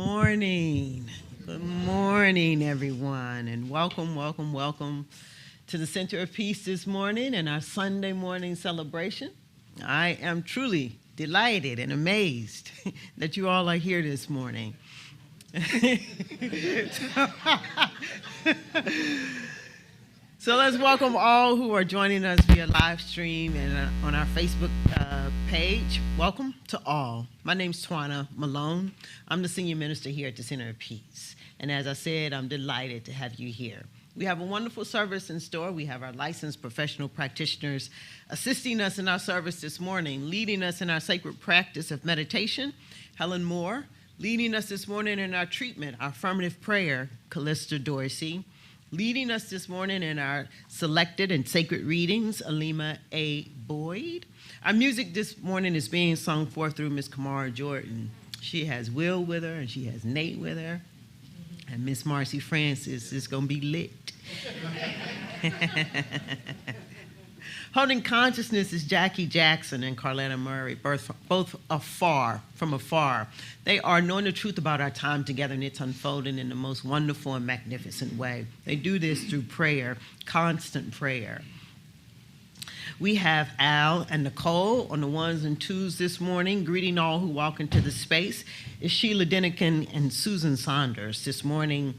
morning. Good morning, everyone, and welcome to the Center of Peace this morning and our Sunday morning celebration. I am truly delighted and amazed that you all are here this morning. So let's welcome all who are joining us via live stream and on our Facebook page. Welcome to all. My name's Twana Malone. I'm the senior minister here at the Center of Peace. And as I said, I'm delighted to have you here. We have a wonderful service in store. We have our licensed professional practitioners assisting us in our service this morning, leading us in our sacred practice of meditation. Helen Moore, leading us this morning in our treatment, our affirmative prayer, Callista Dorsey. Leading us this morning in our selected and sacred readings, Alima A. Boyd. Our music this morning is being sung forth through Miss Kamara Jordan. She has Will with her and she has Nate with her. And Miss Marcy Francis is going to be lit. Holding consciousness is Jackie Jackson and Carletta Murray, both from afar. They are knowing the truth about our time together, and it's unfolding in the most wonderful and magnificent way. They do this through prayer, constant prayer. We have Al and Nicole on the ones and twos this morning. Greeting all who walk into the space is Sheila Denikin and Susan Saunders this morning.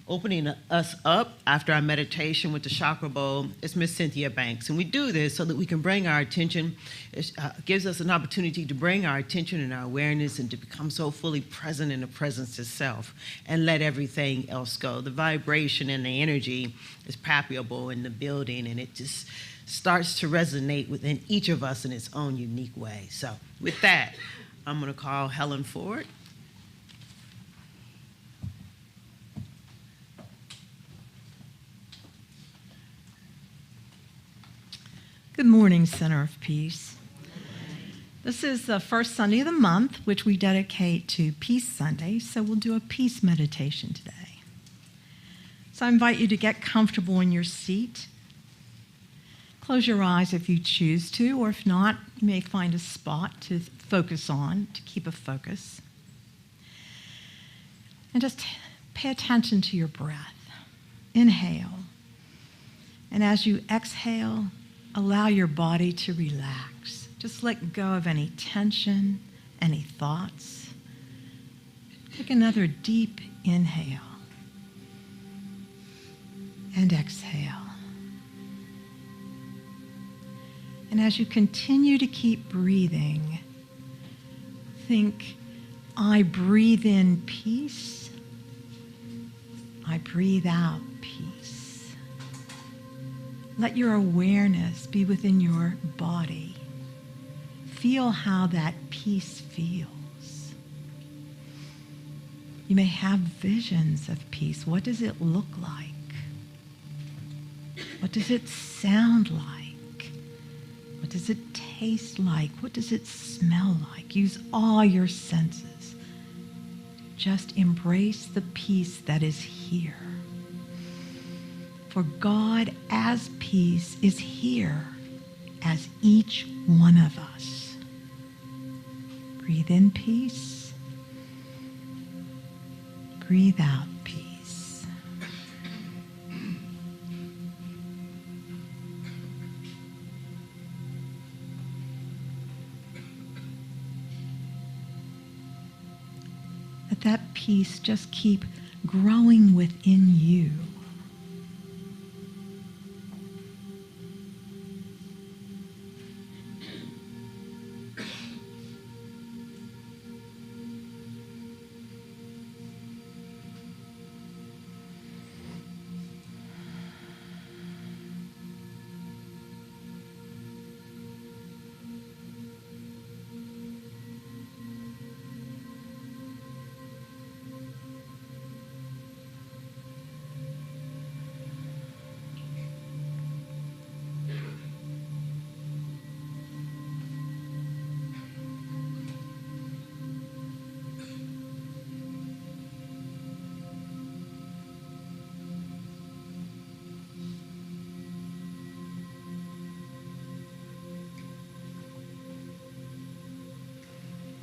Opening us up after our meditation with the chakra bowl is Miss Cynthia Banks. And we do this so that we can bring our attention, it gives us an opportunity to bring our attention and our awareness and to become so fully present in the presence itself and let everything else go. The vibration and the energy is palpable in the building, and it just starts to resonate within each of us in its own unique way. So with that, I'm going to call Helen forward. Good morning, Center of Peace. This is the first Sunday of the month, which we dedicate to Peace Sunday, so we'll do a peace meditation today. So I invite you to get comfortable in your seat. Close your eyes if you choose to, or if not, you may find a spot to focus on, to keep a focus. And just pay attention to your breath. Inhale. And as you exhale, allow your body to relax. Just let go of any tension, any thoughts. Take another deep inhale and exhale. And as you continue to keep breathing, think, I breathe in peace. I breathe out peace. Let your awareness be within your body. Feel how that peace feels. You may have visions of peace. What does it look like? What does it sound like? What does it taste like? What does it smell like? Use all your senses. Just embrace the peace that is here. For God as peace is here as each one of us. Breathe in peace. Breathe out peace. Let that peace just keep growing within you.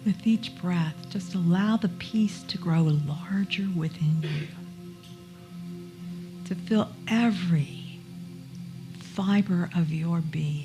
With each breath, just allow the peace to grow larger within you, to fill every fiber of your being.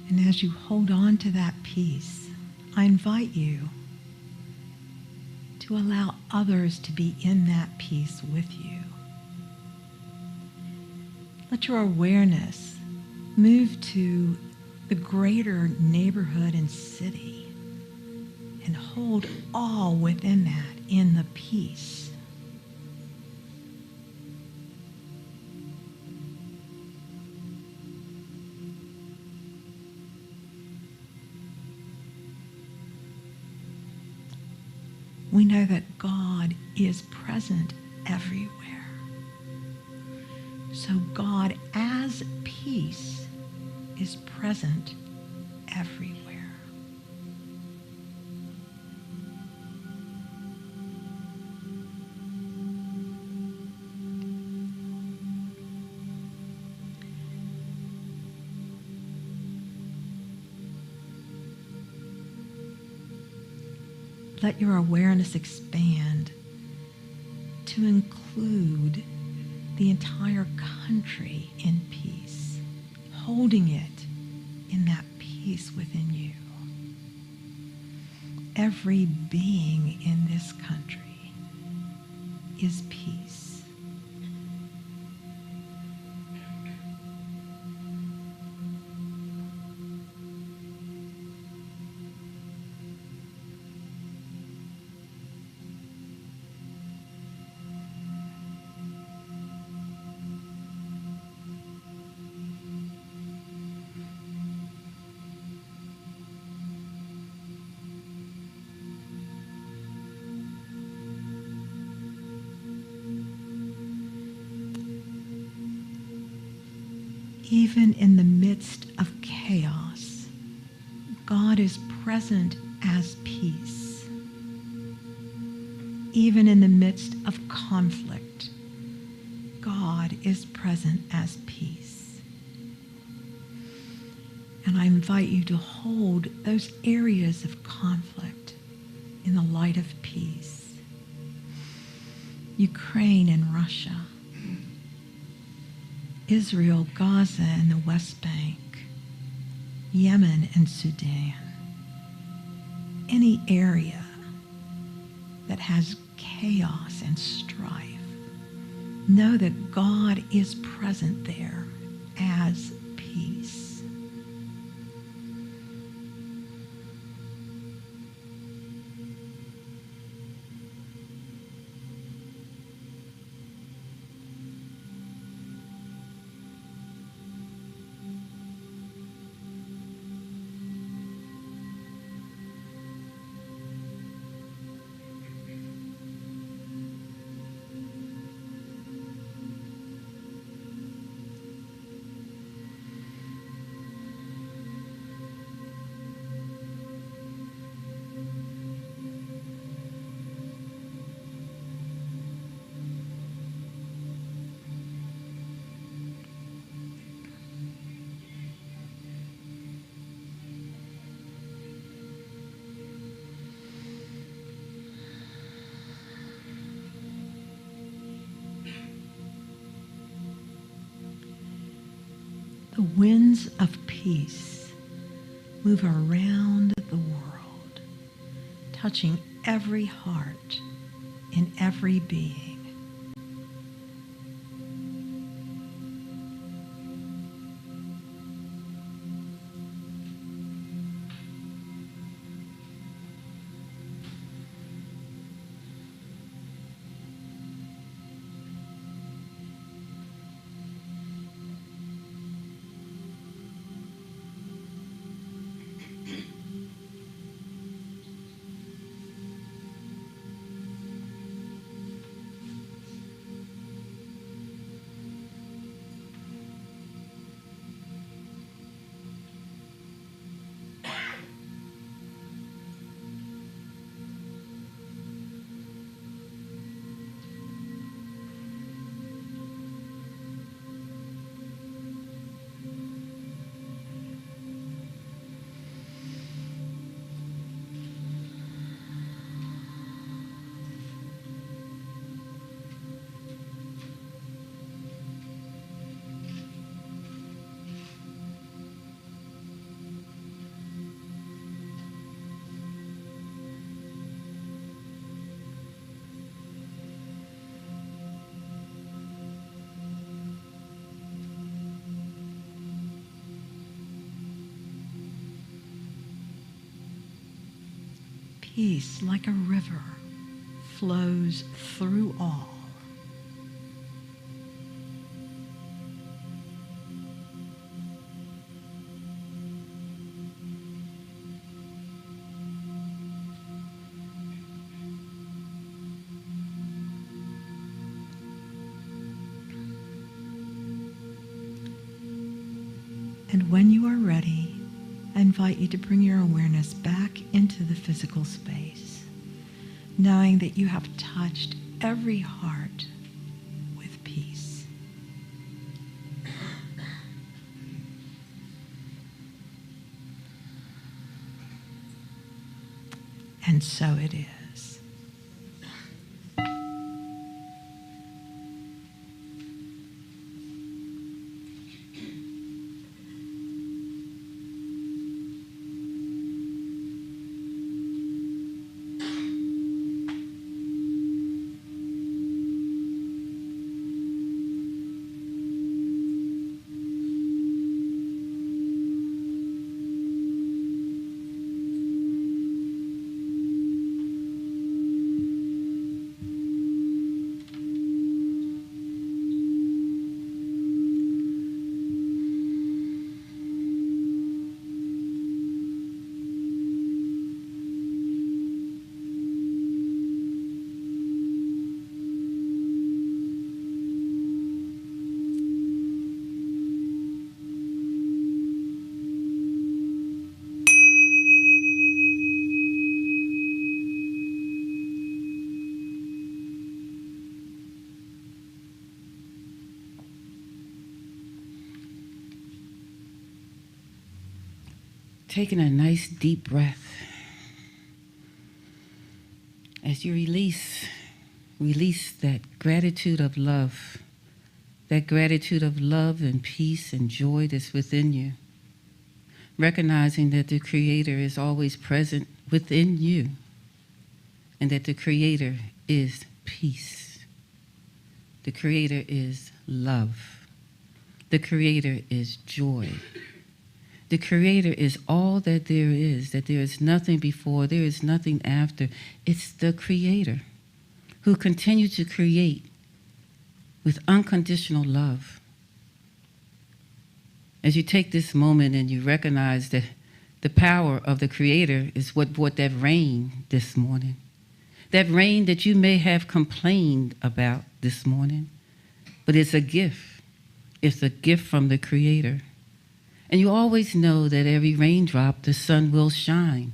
And as you hold on to that peace, I invite you to allow others to be in that peace with you. Let your awareness move to the greater neighborhood and city and hold all within that in the peace. We know that God is present everywhere. So God as peace is present everywhere. Let your awareness expand to include the entire country in peace, holding it in that peace within you. Every being in this country is peace. Even in the midst of chaos, God is present as peace. Even in the midst of conflict, God is present as peace. And I invite you to hold those areas of conflict in the light of peace. Ukraine and Russia, Israel, Gaza, and the West Bank, Yemen and Sudan. Any area that has chaos and strife, know that God is present there as peace. The winds of peace move around the world, touching every heart in every being. Peace, like a river, flows through all. And when you are ready, I invite you to bring your awareness back into the physical space, knowing that you have touched every heart with peace. And so it is. Taking a nice deep breath. As you release that gratitude of love and peace and joy that's within you. Recognizing that the Creator is always present within you and that the Creator is peace. The Creator is love. The Creator is joy. The Creator is all that there is nothing before, there is nothing after. It's the Creator who continues to create with unconditional love. As you take this moment and you recognize that the power of the Creator is what brought that rain this morning. That rain that you may have complained about this morning, but it's a gift. It's a gift from the Creator. And you always know that every raindrop, the sun will shine.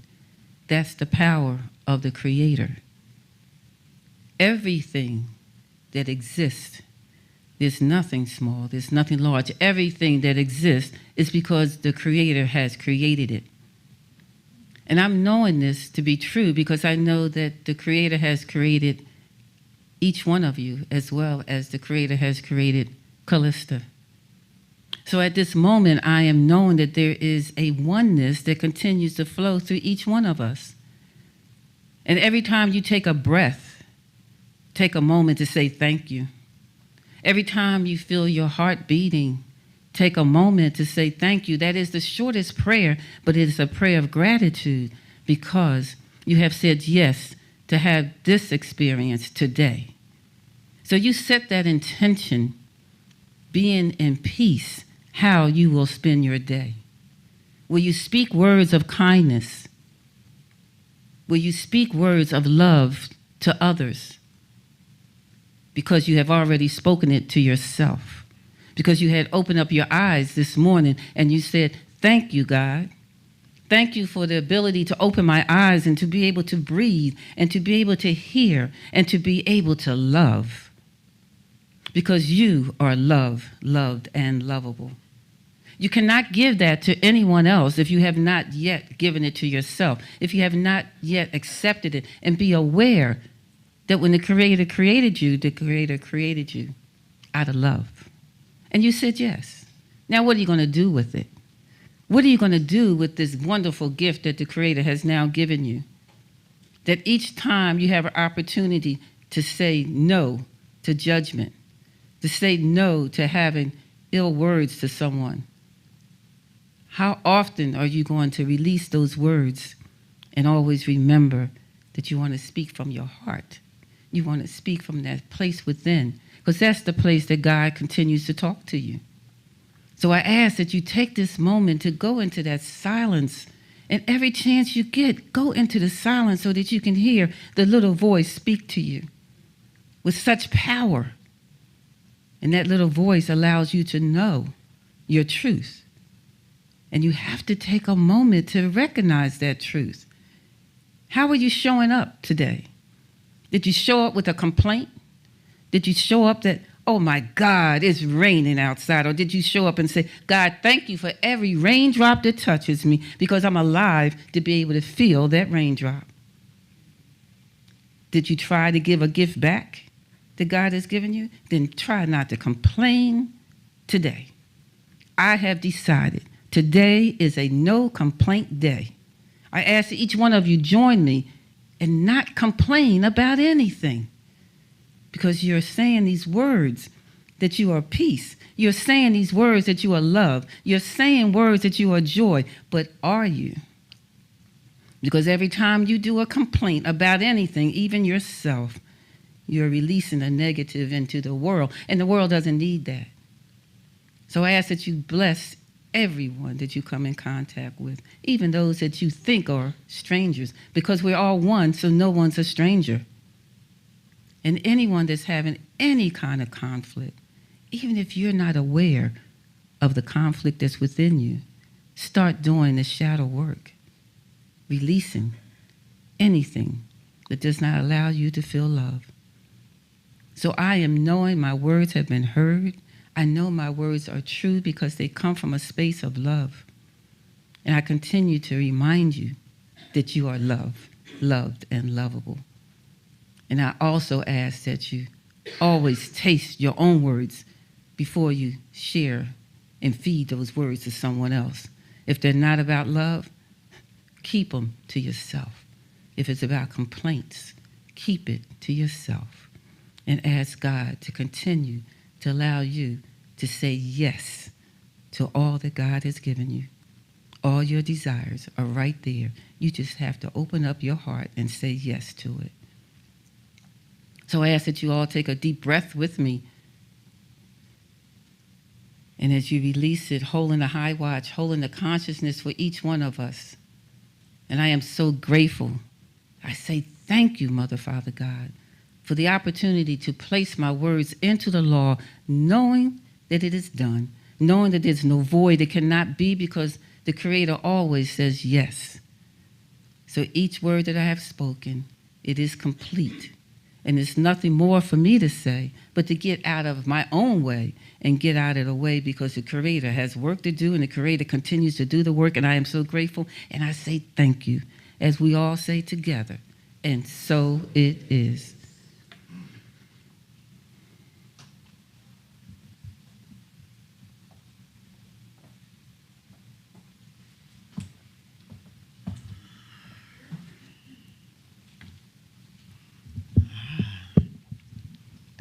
That's the power of the Creator. Everything that exists, there's nothing small, there's nothing large. Everything that exists is because the Creator has created it. And I'm knowing this to be true because I know that the Creator has created each one of you as well as the Creator has created Callista. So at this moment, I am knowing that there is a oneness that continues to flow through each one of us. And every time you take a breath, take a moment to say thank you. Every time you feel your heart beating, take a moment to say thank you. That is the shortest prayer, but it is a prayer of gratitude because you have said yes to have this experience today. So you set that intention, being in peace, how you will spend your day. Will you speak words of kindness? Will you speak words of love to others? Because you have already spoken it to yourself. Because you had opened up your eyes this morning and you said, thank you, God. Thank you for the ability to open my eyes and to be able to breathe and to be able to hear and to be able to love. Because you are loved, and lovable. You cannot give that to anyone else if you have not yet given it to yourself, if you have not yet accepted it, and be aware that when the Creator created you out of love. And you said yes. Now what are you going to do with it? What are you going to do with this wonderful gift that the Creator has now given you? That each time you have an opportunity to say no to judgment, to say no to having ill words to someone. How often are you going to release those words and always remember that you want to speak from your heart? You want to speak from that place within, because that's the place that God continues to talk to you. So I ask that you take this moment to go into that silence, and every chance you get, go into the silence so that you can hear the little voice speak to you with such power. And that little voice allows you to know your truth. And you have to take a moment to recognize that truth. How are you showing up today? Did you show up with a complaint? Did you show up that, oh my God, it's raining outside? Or did you show up and say, God, thank you for every raindrop that touches me because I'm alive to be able to feel that raindrop? Did you try to give a gift back that God has given you? Then try not to complain today. I have decided today is a no complaint day. I ask that each one of you join me and not complain about anything, because you're saying these words that you are peace. You're saying these words that you are love. You're saying words that you are joy. But are you? Because every time you do a complaint about anything, even yourself, you're releasing a negative into the world, and the world doesn't need that. So I ask that you bless everyone that you come in contact with, even those that you think are strangers, because we're all one, so no one's a stranger. And anyone that's having any kind of conflict, even if you're not aware of the conflict that's within you, start doing the shadow work, releasing anything that does not allow you to feel love. So I am knowing my words have been heard. I know my words are true because they come from a space of love. And I continue to remind you that you are loved, and lovable. And I also ask that you always taste your own words before you share and feed those words to someone else. If they're not about love, keep them to yourself. If it's about complaints, keep it to yourself. And ask God to continue to allow you to say yes to all that God has given you. All your desires are right there. You just have to open up your heart and say yes to it. So I ask that you all take a deep breath with me. And as you release it, holding the high watch, holding the consciousness for each one of us. And I am so grateful. I say thank you, Mother, Father, God, for the opportunity to place my words into the law, knowing that it is done, knowing that there's no void, it cannot be, because the Creator always says yes. So each word that I have spoken, it is complete. And there's nothing more for me to say but to get out of my own way and get out of the way, because the Creator has work to do, and the Creator continues to do the work, and I am so grateful. And I say thank you, as we all say together, and so it is.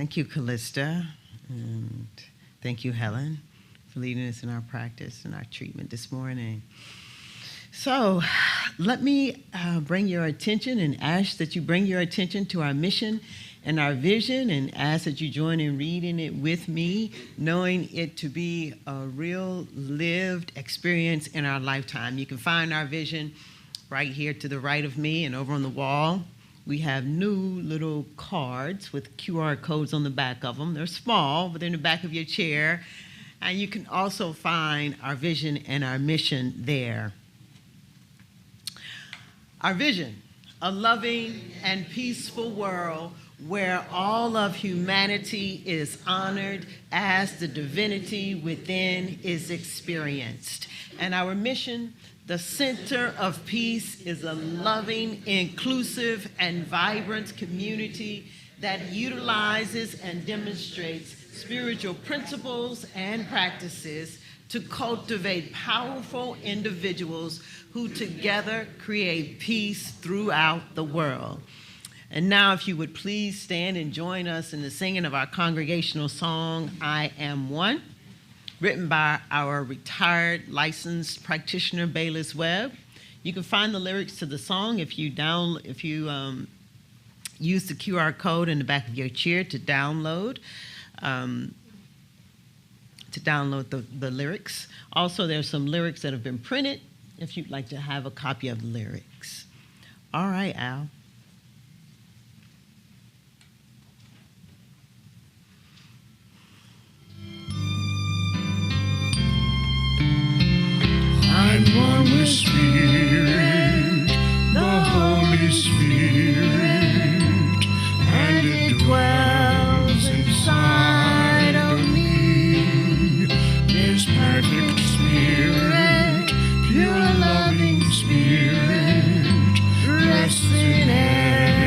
Thank you, Callista. And thank you, Helen, for leading us in our practice and our treatment this morning. So let me bring your attention and ask that you bring your attention to our mission and our vision, and ask that you join in reading it with me, knowing it to be a real lived experience in our lifetime. You can find our vision right here to the right of me, and over on the wall, we have new little cards with QR codes on the back of them. They're small, but they're in the back of your chair. And you can also find our vision and our mission there. Our vision, a loving and peaceful world where all of humanity is honored as the divinity within is experienced. And our mission, the center of peace, is a loving, inclusive, and vibrant community that utilizes and demonstrates spiritual principles and practices to cultivate powerful individuals who together create peace throughout the world. And now, if you would please stand and join us in the singing of our congregational song, I Am One, written by our retired licensed practitioner, Bayless Webb. You can find the lyrics to the song if you use the QR code in the back of your chair to download the lyrics. Also, there's some lyrics that have been printed if you'd like to have a copy of the lyrics. All right, Al. I'm one with Spirit, the Holy Spirit, and it dwells inside of me. This perfect Spirit, pure loving Spirit, rests in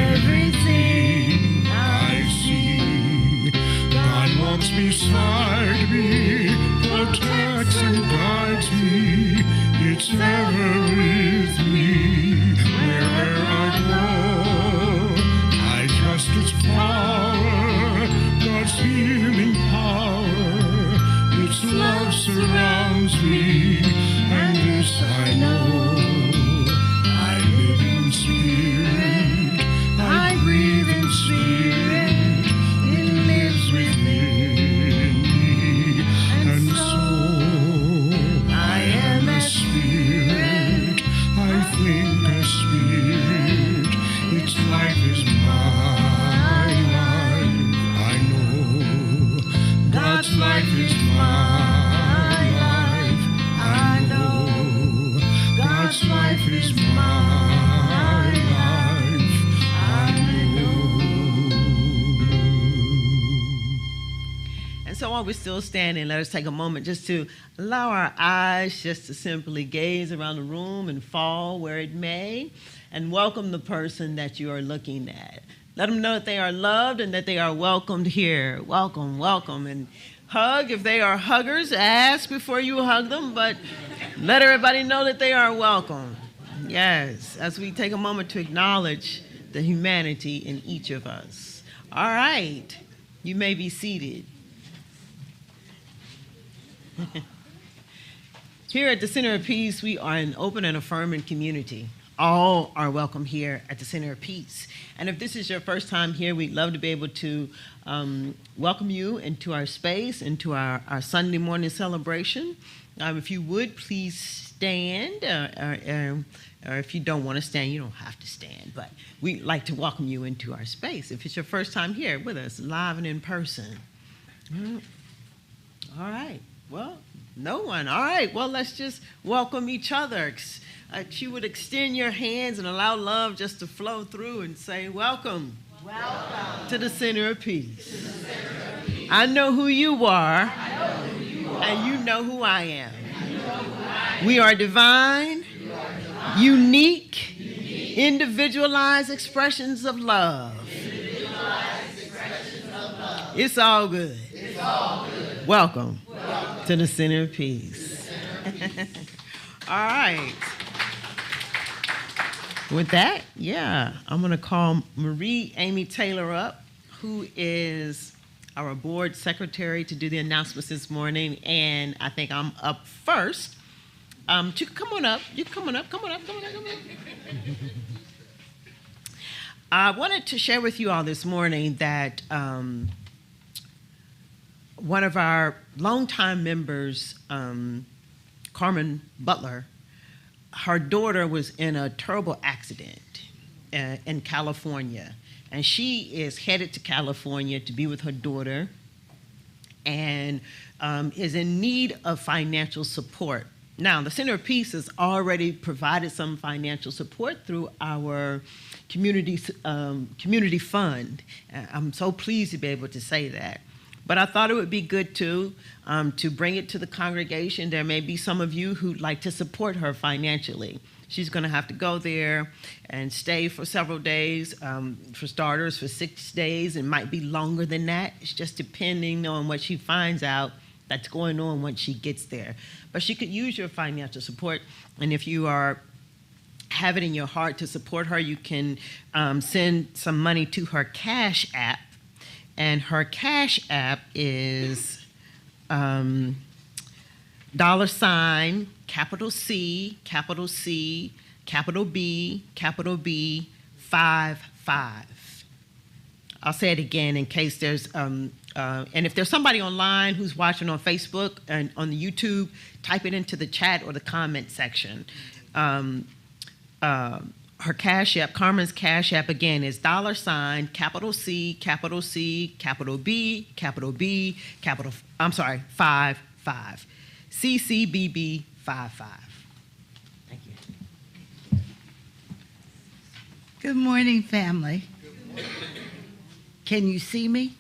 everything I see. God walks beside me, protects and guides me. It's never with me. Wherever I go, I trust its power, God's healing power. Its love surrounds me, and this I know. I live in spirit, I breathe in spirit. It lives within me, and so I am a spirit, I think a spirit. Its life is my life, I know. God's life is my life, I know. God's life is my life, I know. And so while we're still standing, let us take a moment just to allow our eyes just to simply gaze around the room and fall where it may, and welcome the person that you are looking at. Let them know that they are loved and that they are welcomed here. Welcome, welcome. And hug if they are huggers. Ask before you hug them, but let everybody know that they are welcome. Yes, as we take a moment to acknowledge the humanity in each of us. All right, you may be seated. Here at the Center of Peace, we are an open and affirming community. All are welcome here at the Center of Peace. And if this is your first time here, we'd love to be able to welcome you into our space, into our Sunday morning celebration. If you would, please stand, or if you don't want to stand, you don't have to stand, but we'd like to welcome you into our space. If it's your first time here with us, live and in person. All right, well, no one. All right, well, let's just welcome each other. If you would extend your hands and allow love just to flow through and say, welcome. Welcome to the Center of Peace. I know who you are, and you know who I am. We are divine, unique, individualized expressions of love. It's all good. Welcome to the Center of Peace. All right. With that, I'm going to call Marie Amy Taylor up, who is our board secretary, to do the announcements this morning, and I think I'm up first. You can come on up. You can come on up. Come on up. Come on up. Come on up. I wanted to share with you all this morning that one of our longtime members, Carmen Butler, her daughter was in a terrible accident in California, and she is headed to California to be with her daughter and is in need of financial support. Now, the Center of Peace has already provided some financial support through our community fund. I'm so pleased to be able to say that. But I thought it would be good to bring it to the congregation. There may be some of you who'd like to support her financially. She's going to have to go there and stay for several days. For starters, for 6 days. It might be longer than that. It's just depending on what she finds out that's going on once she gets there. But she could use your financial support. And if you have it in your heart to support her, you can send some money to her Cash App. And her Cash App is $, capital C, capital C, capital B, 55. I'll say it again in case there's, and if there's somebody online who's watching on Facebook and on the YouTube, type it into the chat or the comment section. Her Cash App, Carmen's Cash App, again, is $, capital C, capital C, capital B, 55. CCBB 55. Thank you. Good morning, family. Good morning. Can you see me?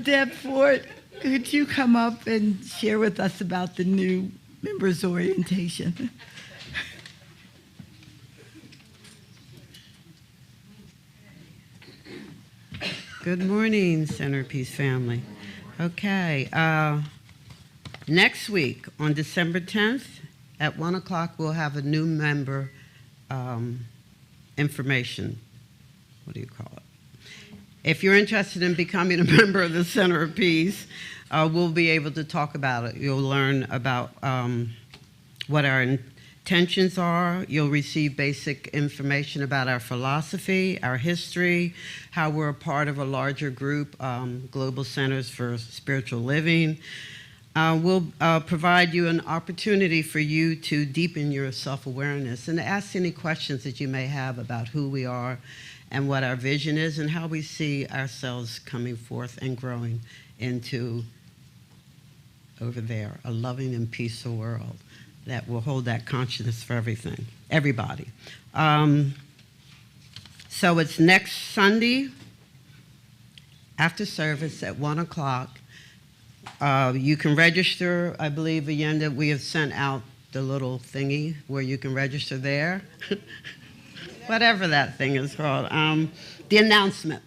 Deb Ford, could you come up and share with us about the new members orientation? Good morning, Centerpiece family. Okay, next week on December 10th at 1 o'clock, we'll have a new member information. What do you call it? If you're interested in becoming a member of the Center of Peace, we'll be able to talk about it. You'll learn about what our intentions are. You'll receive basic information about our philosophy, our history, how we're a part of a larger group, Global Centers for Spiritual Living. We'll provide you an opportunity for you to deepen your self-awareness and to ask any questions that you may have about who we are and what our vision is and how we see ourselves coming forth and growing into, over there, a loving and peaceful world that will hold that consciousness for everybody. So it's next Sunday after service at 1 o'clock. You can register. I believe, Allende, we have sent out the little thingy where you can register there. Whatever that thing is called. The announcement.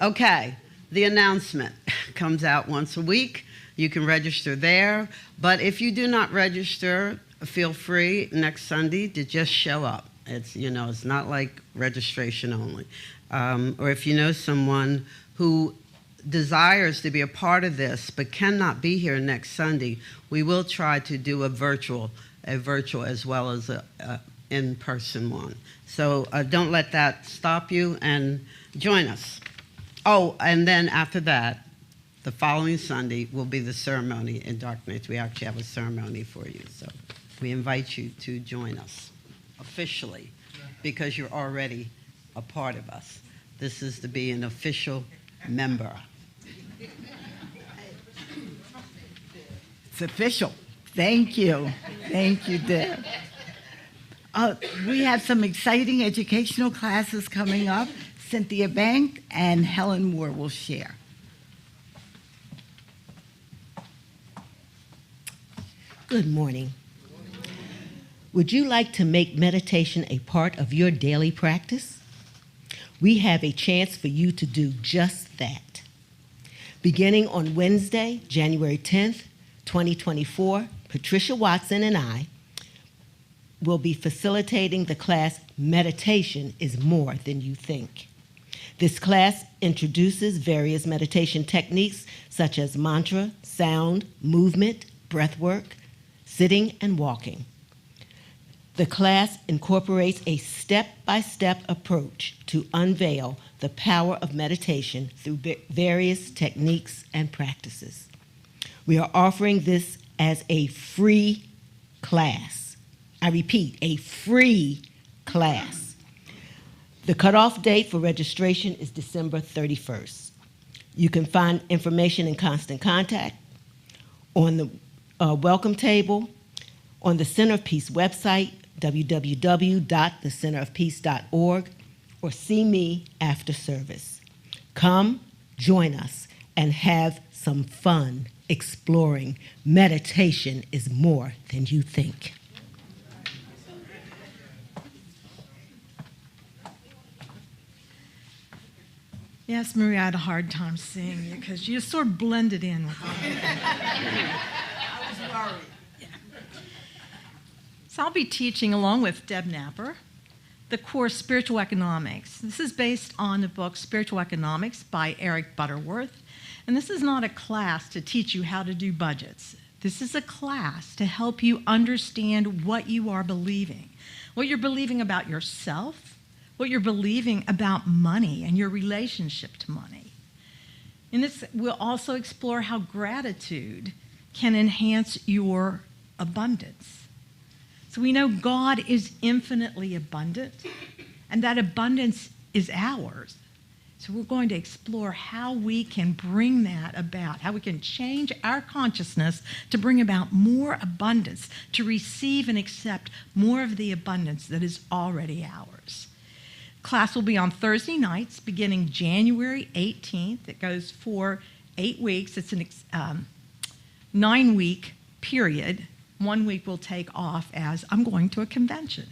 Okay, the announcement comes out once a week. You can register there. But if you do not register, feel free next Sunday to just show up. It's not like registration only. Or if you know someone who desires to be a part of this but cannot be here next Sunday, we will try to do a virtual as well as a in-person one. So don't let that stop you and join us. Oh, and then after that, the following Sunday will be the ceremony in Darkness. We actually have a ceremony for you. So we invite you to join us officially because you're already a part of us. This is to be an official member. It's official. Thank you. Thank you, Deb. We have some exciting educational classes coming up. Cynthia Bank and Helen Moore will share. Good morning. Would you like to make meditation a part of your daily practice? We have a chance for you to do just that. Beginning on Wednesday, January 10th, 2024, Patricia Watson and I will be facilitating the class Meditation is More Than You Think. This class introduces various meditation techniques such as mantra, sound, movement, breath work, sitting, and walking. The class incorporates a step-by-step approach to unveil the power of meditation through various techniques and practices. We are offering this as a free class. I repeat, a free class. The cutoff date for registration is December 31st. You can find information in Constant Contact, on the welcome table, on the Center of Peace website, www.thecenterofpeace.org, or see me after service. Come, join us, and have some fun exploring meditation is more than you think. Yes, Maria, I had a hard time seeing you because you sort of blended in with me. I was worried. So I'll be teaching along with Deb Napper the course Spiritual Economics. This is based on the book Spiritual Economics by Eric Butterworth. And this is not a class to teach you how to do budgets. This is a class to help you understand what you are believing, what you're believing about yourself, what you're believing about money and your relationship to money. In this, we'll also explore how gratitude can enhance your abundance. So we know God is infinitely abundant, and that abundance is ours. So we're going to explore how we can bring that about, how we can change our consciousness to bring about more abundance, to receive and accept more of the abundance that is already ours. Class will be on Thursday nights beginning January 18th. It goes for 8 weeks. It's a 9-week period. 1 week we'll take off as I'm going to a convention.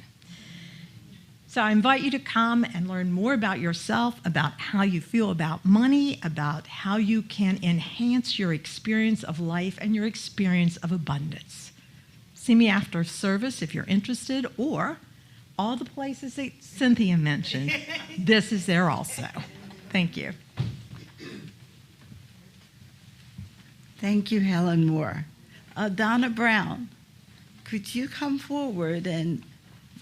So I invite you to come and learn more about yourself, about how you feel about money, about how you can enhance your experience of life and your experience of abundance. See me after service if you're interested, or all the places that Cynthia mentioned, this is there also. Thank you. Thank you, Helen Moore. Donna Brown, could you come forward and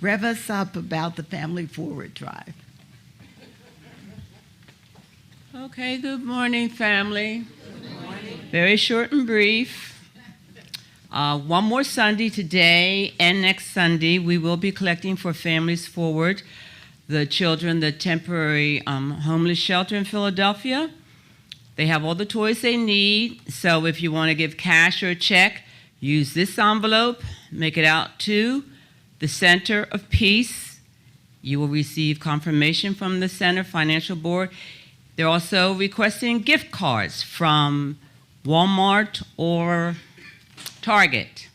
rev us up about the Family Forward Drive? Okay, good morning, family. Good morning. Very short and brief. One more Sunday today and next Sunday, we will be collecting for Families Forward, the children, the temporary homeless shelter in Philadelphia. They have all the toys they need, so if you want to give cash or a check, use this envelope, make it out to the Center of Peace. You will receive confirmation from the Center Financial Board. They're also requesting gift cards from Walmart or Target.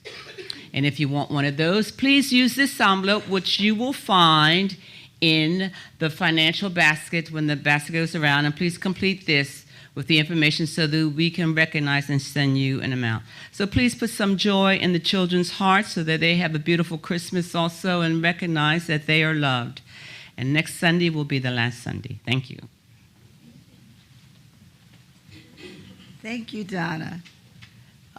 And if you want one of those, please use this envelope, which you will find in the financial basket when the basket goes around. And please complete this with the information so that we can recognize and send you an amount. So please put some joy in the children's hearts so that they have a beautiful Christmas also and recognize that they are loved. And next Sunday will be the last Sunday. Thank you. Thank you, Donna.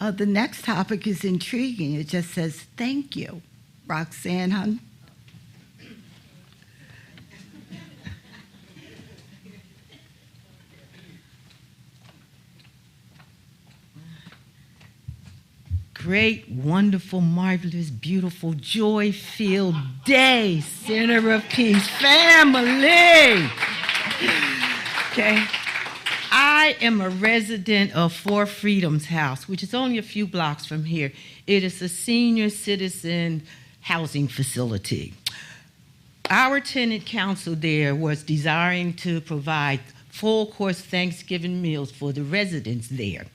The next topic is intriguing. It just says, thank you. Roxanne Hunt. Great, wonderful, marvelous, beautiful, joy-filled day, Center of Peace family. Okay. I am a resident of Four Freedoms House, which is only a few blocks from here. It is a senior citizen housing facility. Our tenant council there was desiring to provide full-course Thanksgiving meals for the residents there.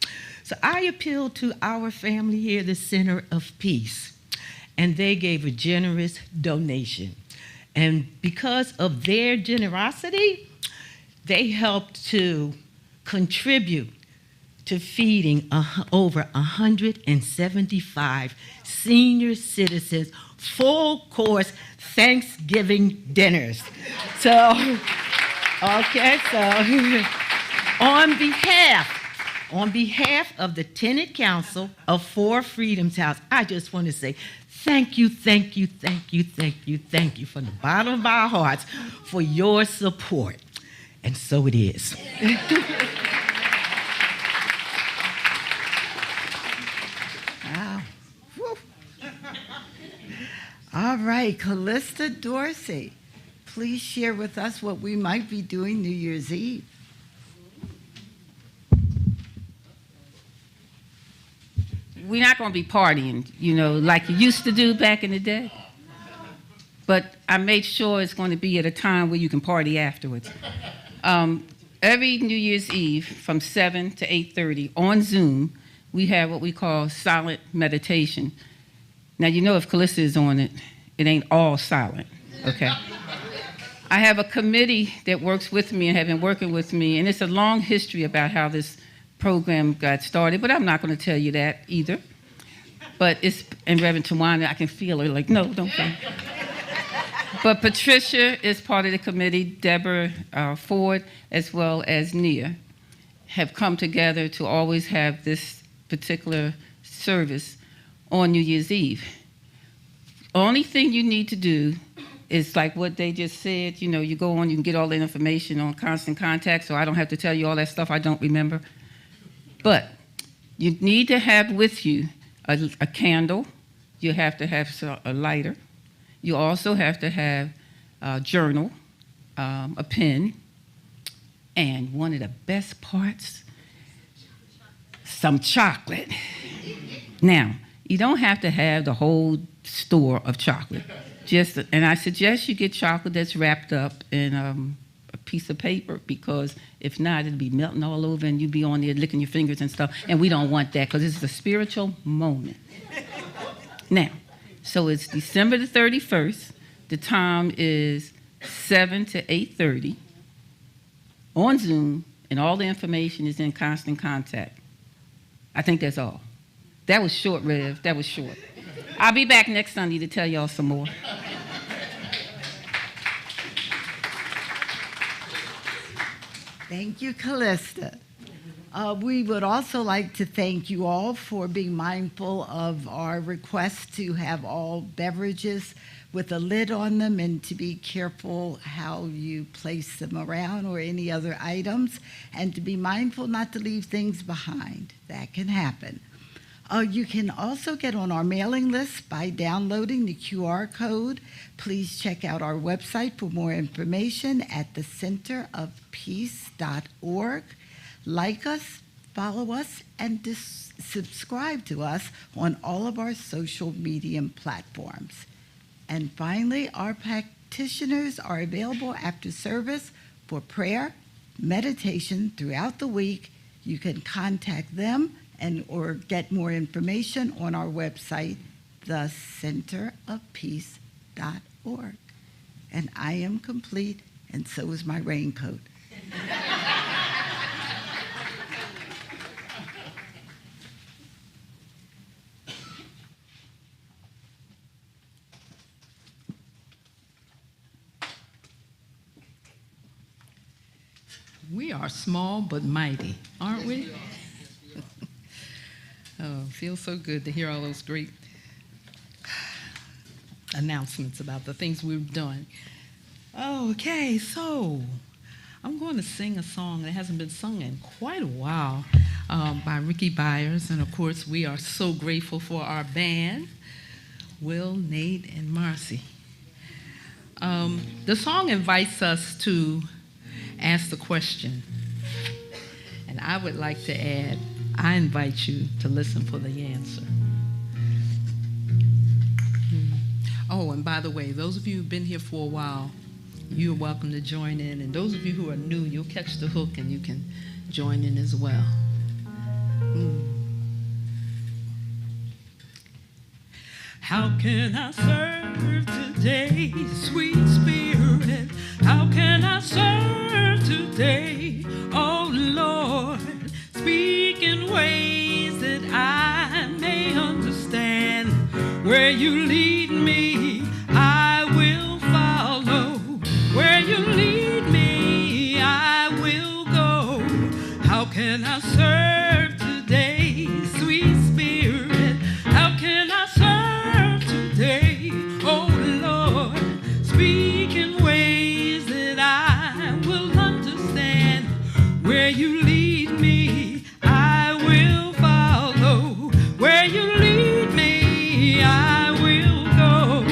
So I appealed to our family here, the Center of Peace, and they gave a generous donation. And because of their generosity, they helped to contribute to feeding over 175 senior citizens full-course Thanksgiving dinners. So, okay, so on behalf of the Tenant Council of Four Freedoms House, I just want to say thank you from the bottom of our hearts for your support. And so it is. Wow. Whew. All right, Callista Dorsey, please share with us what we might be doing New Year's Eve. We're not going to be partying, like you used to do back in the day. But I made sure it's going to be at a time where you can party afterwards. Every New Year's Eve from 7 to 8:30 on Zoom, we have what we call silent meditation. Now, if Callista is on it, it ain't all silent, okay? I have a committee that works with me and have been working with me, and it's a long history about how this program got started, but I'm not going to tell you that either. But and Reverend Tawana, I can feel her like, no, don't say. But Patricia is part of the committee, Deborah Ford, as well as Nia, have come together to always have this particular service on New Year's Eve. Only thing you need to do is like what they just said, you go on, you can get all the information on Constant Contact, so I don't have to tell you all that stuff I don't remember. But you need to have with you a candle. You have to have a lighter. You also have to have a journal, a pen, and one of the best parts, some chocolate. Now, you don't have to have the whole store of chocolate. And I suggest you get chocolate that's wrapped up in a piece of paper, because if not, it'll be melting all over and you'll be on there licking your fingers and stuff, and we don't want that because it's a spiritual moment. Now, so it's December the 31st. The time is 7 to 8:30 on Zoom, and all the information is in Constant Contact. I think that's all. That was short, Rev. That was short. I'll be back next Sunday to tell y'all some more. Thank you, Callista. We would also like to thank you all for being mindful of our request to have all beverages with a lid on them and to be careful how you place them around or any other items, and to be mindful not to leave things behind. That can happen. You can also get on our mailing list by downloading the QR code. Please check out our website for more information at thecenterofpeace.org. Like us, follow us, and subscribe to us on all of our social media platforms. And finally, our practitioners are available after service for prayer, meditation throughout the week. You can contact them or get more information on our website, thecenterofpeace.org. And I am complete, and so is my raincoat. We are small but mighty, aren't we? Oh, feels so good to hear all those great announcements about the things we've done. Okay, so I'm going to sing a song that hasn't been sung in quite a while by Ricky Byers. And of course, we are so grateful for our band, Will, Nate, and Marcy. The song invites us to ask the question. And I would like to add, I invite you to listen for the answer. Oh, and by the way, those of you who've been here for a while, you're welcome to join in. And those of you who are new, you'll catch the hook and you can join in as well. How can I serve today, sweet spirit? How can I serve today, oh Lord? Speaking ways that I may understand. Where you lead me, I will follow. Where you lead me, I will go. How can I serve today, sweet Spirit? How can I serve today, oh Lord? Speak in ways that I will understand. Where you lead me, I will follow. Where you lead me, I will go.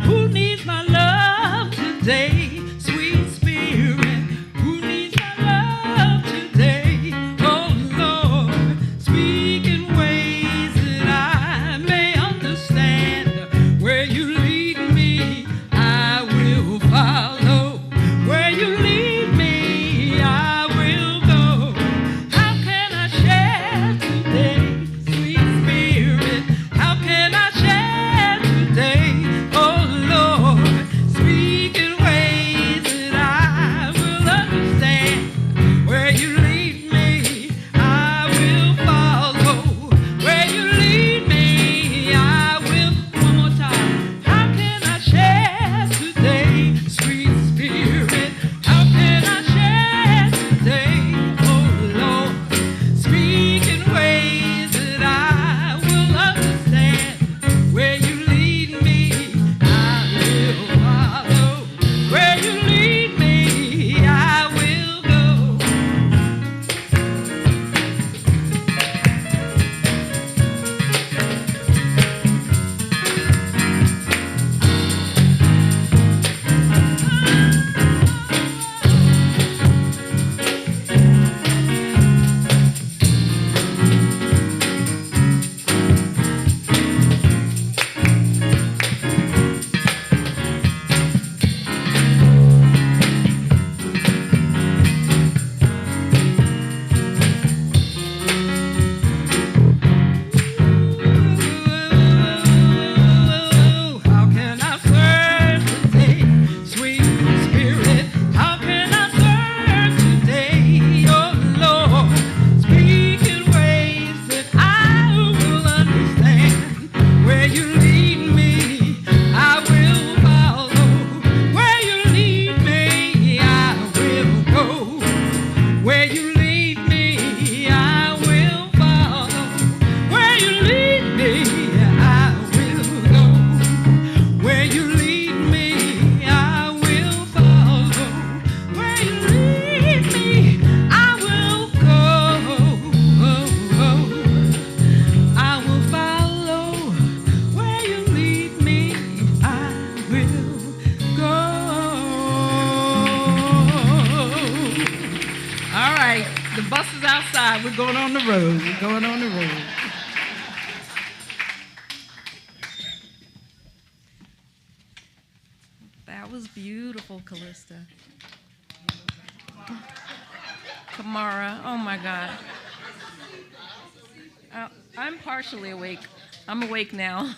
Who needs my love today, sweet Spirit? Who needs my love today, oh Lord? Speak in ways that I may understand. Where you lead me, I will follow. Where you lead me, I will go. How can I share today, sweet Spirit? How can I share today, oh Lord? Speak in ways that I will understand. Where you lead me, I will follow. Where you lead me, I will. One more time. How can I share today, sweet Spirit? How can I share today, oh Lord? Speak in ways that I will understand. Where you lead me, I will follow. Where you lead me, I will go. How can I serve today, sweet Spirit? How can I serve today, oh Lord? Speak in ways that I will understand. Where you lead me, I will follow. Where you lead me, I will go. Where you lead me, I will follow. Where you lead me, I will go. Where you lead me, I will follow. Where you lead me, I will go. I will follow. Where you lead me, I will go. All right, the bus is outside. We're going on the road. We're going on the road. That was beautiful, Callista. Kamara, oh my God. I'm partially awake. I'm awake now.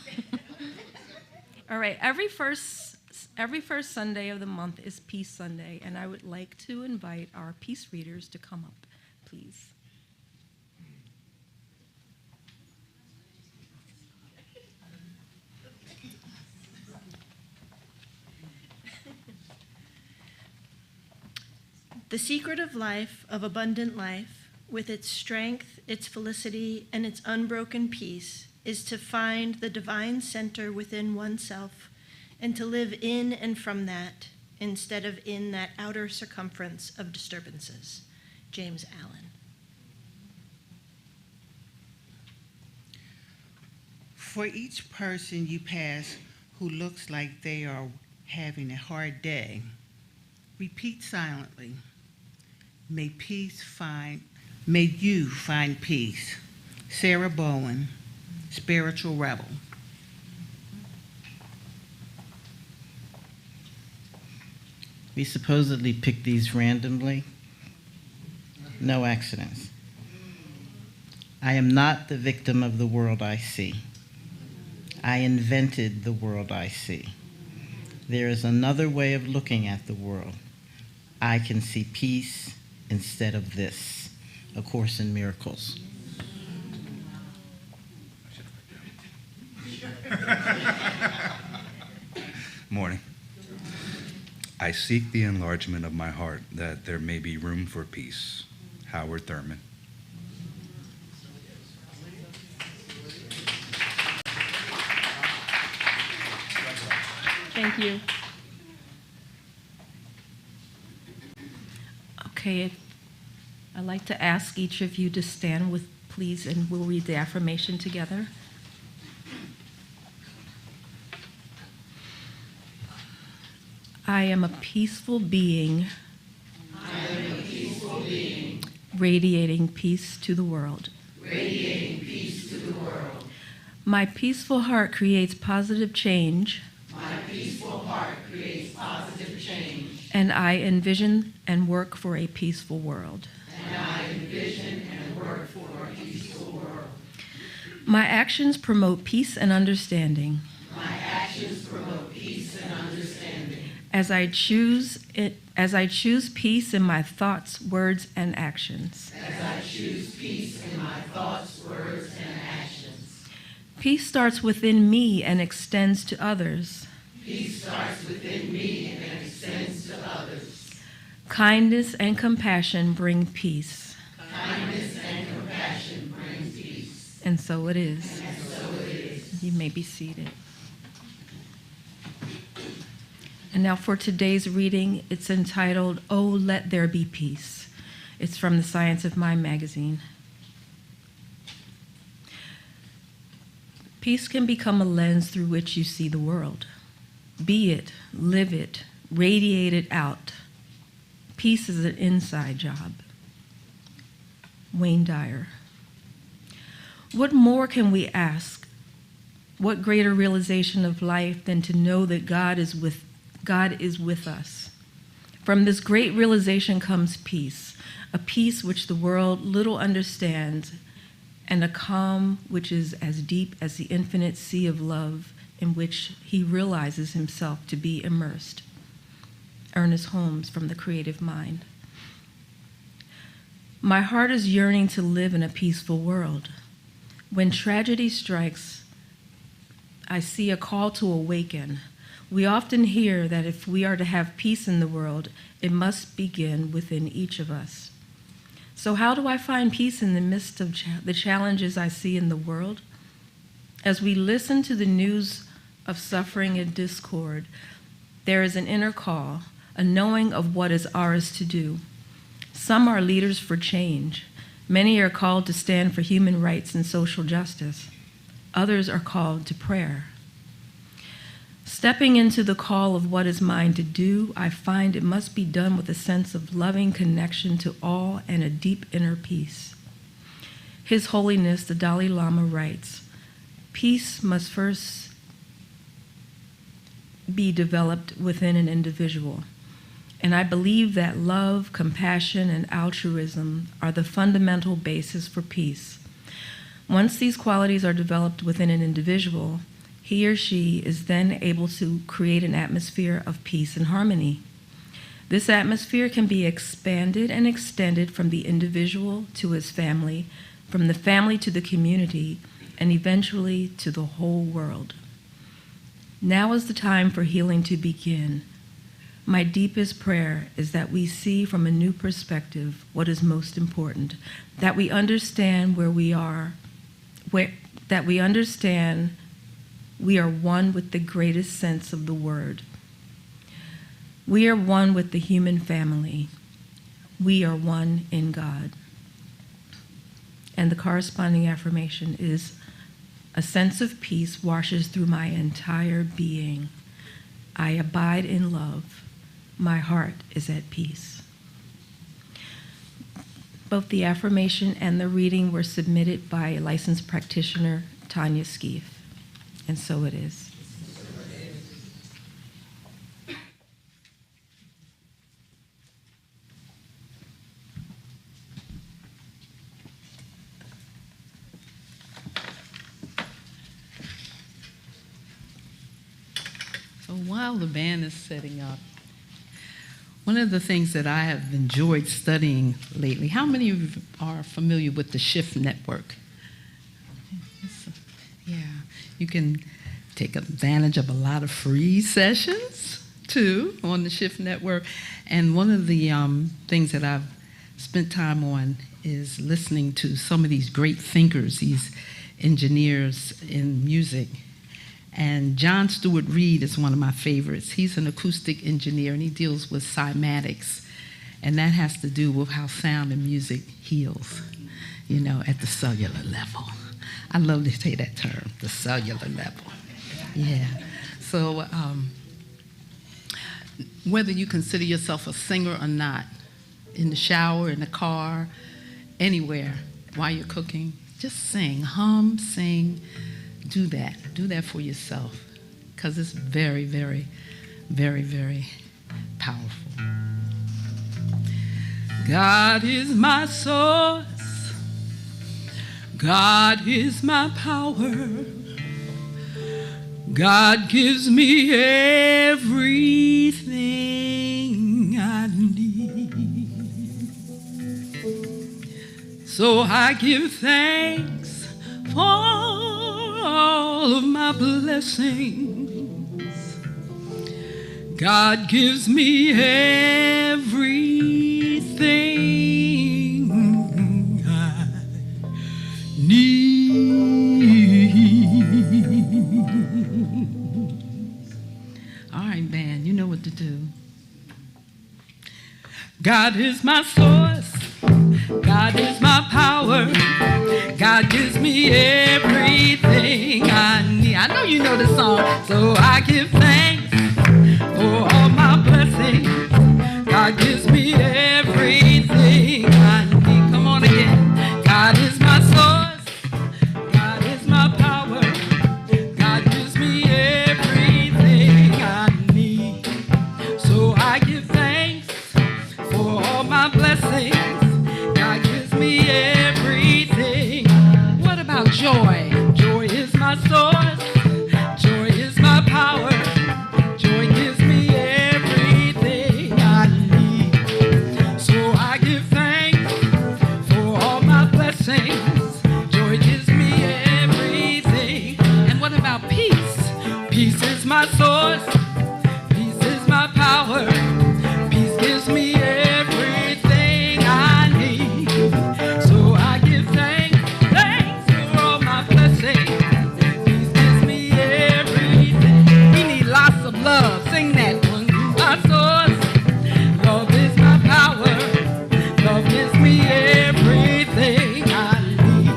All right, every first Sunday of the month is Peace Sunday, and I would like to invite our peace readers to come up, please. The secret of life, of abundant life, with its strength, its felicity, and its unbroken peace, is to find the divine center within oneself and to live in and from that, instead of in that outer circumference of disturbances. James Allen. For each person you pass who looks like they are having a hard day, repeat silently, may you find peace. Sarah Bowen, Spiritual Rebel. We supposedly picked these randomly. No accidents. I am not the victim of the world I see. I invented the world I see. There is another way of looking at the world. I can see peace instead of this. A Course in Miracles. Morning. I seek the enlargement of my heart that there may be room for peace. Howard Thurman. Thank you. Okay, I'd like to ask each of you to stand with, please, and we'll read the affirmation together. I am a peaceful being. I am a peaceful being. Radiating peace to the world. Radiating peace to the world. My peaceful heart creates positive change. My peaceful heart creates positive change. And I envision and work for a peaceful world. And I envision and work for a peaceful world. My actions promote peace and understanding. My actions promote peace and understanding. As I choose peace in my thoughts, words, and actions. As I choose peace in my thoughts, words, and actions. Peace starts within me and extends to others. Peace starts within me and extends to others. Kindness and compassion bring peace. Kindness and compassion bring peace. And so it is. And so it is. You may be seated. And now for today's reading, it's entitled, Oh, Let There Be Peace. It's from the Science of Mind magazine. Peace can become a lens through which you see the world. Be it, live it, radiate it out. Peace is an inside job. Wayne Dyer. What more can we ask? What greater realization of life than to know that God is with us? From this great realization comes peace, a peace which the world little understands, and a calm which is as deep as the infinite sea of love in which he realizes himself to be immersed. Ernest Holmes from The Creative Mind. My heart is yearning to live in a peaceful world. When tragedy strikes, I see a call to awaken. We often hear that if we are to have peace in the world, it must begin within each of us. So how do I find peace in the midst of the challenges I see in the world? As we listen to the news of suffering and discord, there is an inner call, a knowing of what is ours to do. Some are leaders for change. Many are called to stand for human rights and social justice. Others are called to prayer. Stepping into the call of what is mine to do, I find it must be done with a sense of loving connection to all and a deep inner peace. His Holiness, the Dalai Lama, writes, peace must first be developed within an individual. And I believe that love, compassion, and altruism are the fundamental basis for peace. Once these qualities are developed within an individual, he or she is then able to create an atmosphere of peace and harmony. This atmosphere can be expanded and extended from the individual to his family, from the family to the community, and eventually to the whole world. Now is the time for healing to begin. My deepest prayer is that we see from a new perspective what is most important, that we understand where we are, that we understand we are one with the greatest sense of the word. We are one with the human family. We are one in God. And the corresponding affirmation is, a sense of peace washes through my entire being. I abide in love. My heart is at peace. Both the affirmation and the reading were submitted by licensed practitioner Tanya Skeef. And so it is. So while the band is setting up, one of the things that I have enjoyed studying lately, how many of you are familiar with the Shift Network? Yeah, you can take advantage of a lot of free sessions, too, on the Shift Network. And one of the things that I've spent time on is listening to some of these great thinkers, these engineers in music. And John Stewart Reed is one of my favorites. He's an acoustic engineer, and he deals with cymatics. And that has to do with how sound and music heals, you know, at the cellular level. I love to say that term, the cellular level. Yeah. So whether you consider yourself a singer or not, in the shower, in the car, anywhere, while you're cooking, just sing, hum, sing. Do that. Do that for yourself, because it's very, very, very, very powerful. God is my source. God is my power. God gives me everything I need. So I give thanks for all of my blessings. God gives me everything I need. All right, band, you know what to do. God is my source. God is my power. God gives me everything I need. I know you know the song. So I give thanks for all my blessings. God gives me everything I need. Come on again. God is my source. God is my power. God gives me everything I need. So I give thanks for all my blessings. God gives me everything. What about joy? Joy is my source. Joy is my power. Joy gives me everything I need. So I give thanks for all my blessings. Joy gives me everything. And what about peace? Peace is my source. Peace is my power. Peace gives me everything I need. So I give thanks for all my blessings. Peace gives me everything. We need lots of love. Sing that one. My source. Love is my power. Love gives me everything I need.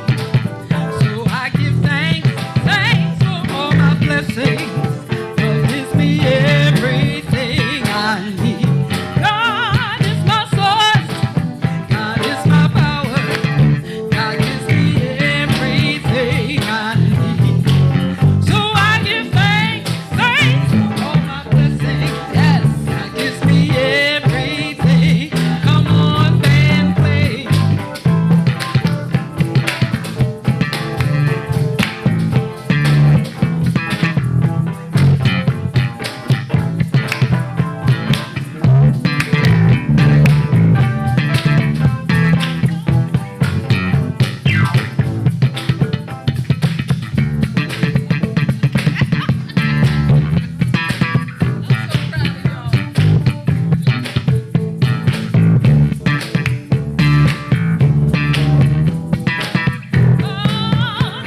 So I give thanks for all my blessings. Love gives me everything I need. God is my source. God is my power. God gives me everything I need. So I give thanks for all my blessings. Yes, God gives me everything. Come on, band, play.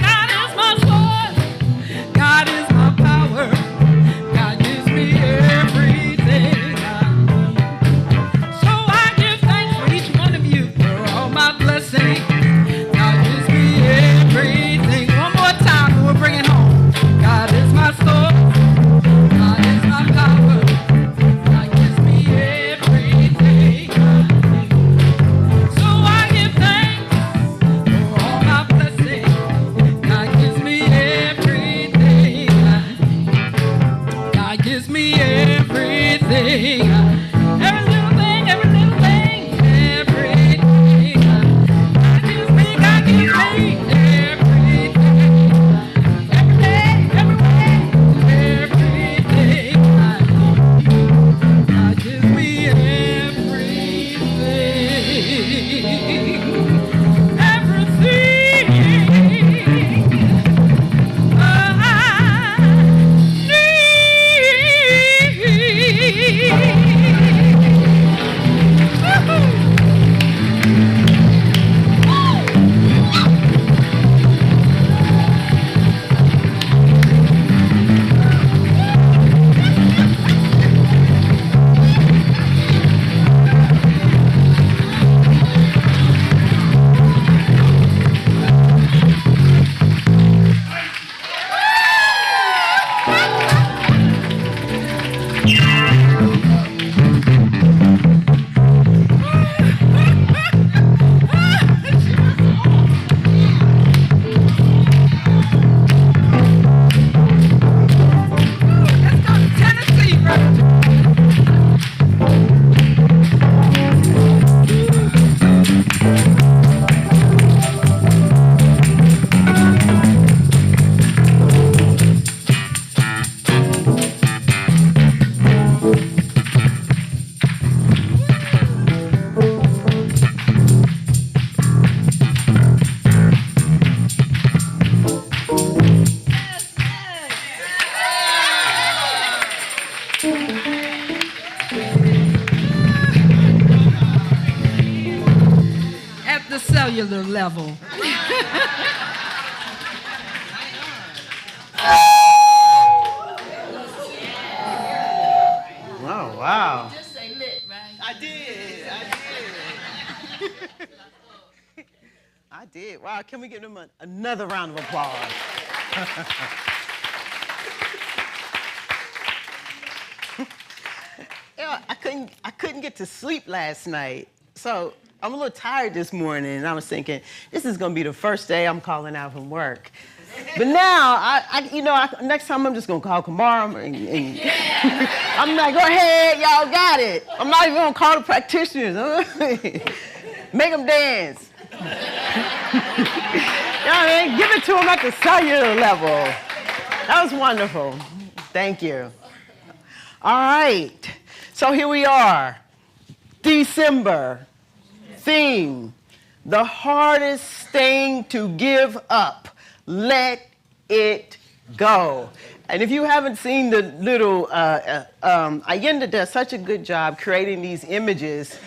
God is my source. God is my power. God gives me everything I need. So I give thanks for each one of you for all my blessings. God gives me everything. One more time and we'll bring it home. God is my source. God is my power. God gives me everything I need. So I give thanks for all my blessings. God gives me everything I need. God gives me everything. Every little thing, every little thing, everything. God gives me everything. Every day, every way, everything I need. God gives me everything. Everything. cellular level. Oh, wow. Just say lit, right? I did. I did. Wow, can we give them another round of applause? Yeah, I couldn't get to sleep last night. So I'm a little tired this morning, and I was thinking, this is gonna be the first day I'm calling out from work. But now, next time I'm just gonna call Kamara and I'm like, go ahead, y'all got it. I'm not even gonna call the practitioners. Make them dance. You know what I mean? Give it to them at the cellular level. That was wonderful. Thank you. All right. So here we are. December. Theme. The hardest thing to give up. Let it go. And if you haven't seen the little, Allende does such a good job creating these images.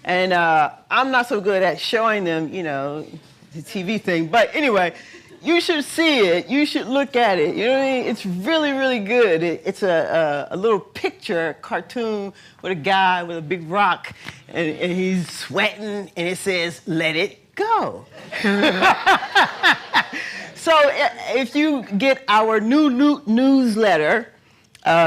And I'm not so good at showing them, the TV thing. But anyway, you should see it. You should look at it. You know what I mean? It's really, really good. It's a little picture cartoon with a guy with a big rock, and he's sweating, and it says, "Let it go." So if you get our new newsletter,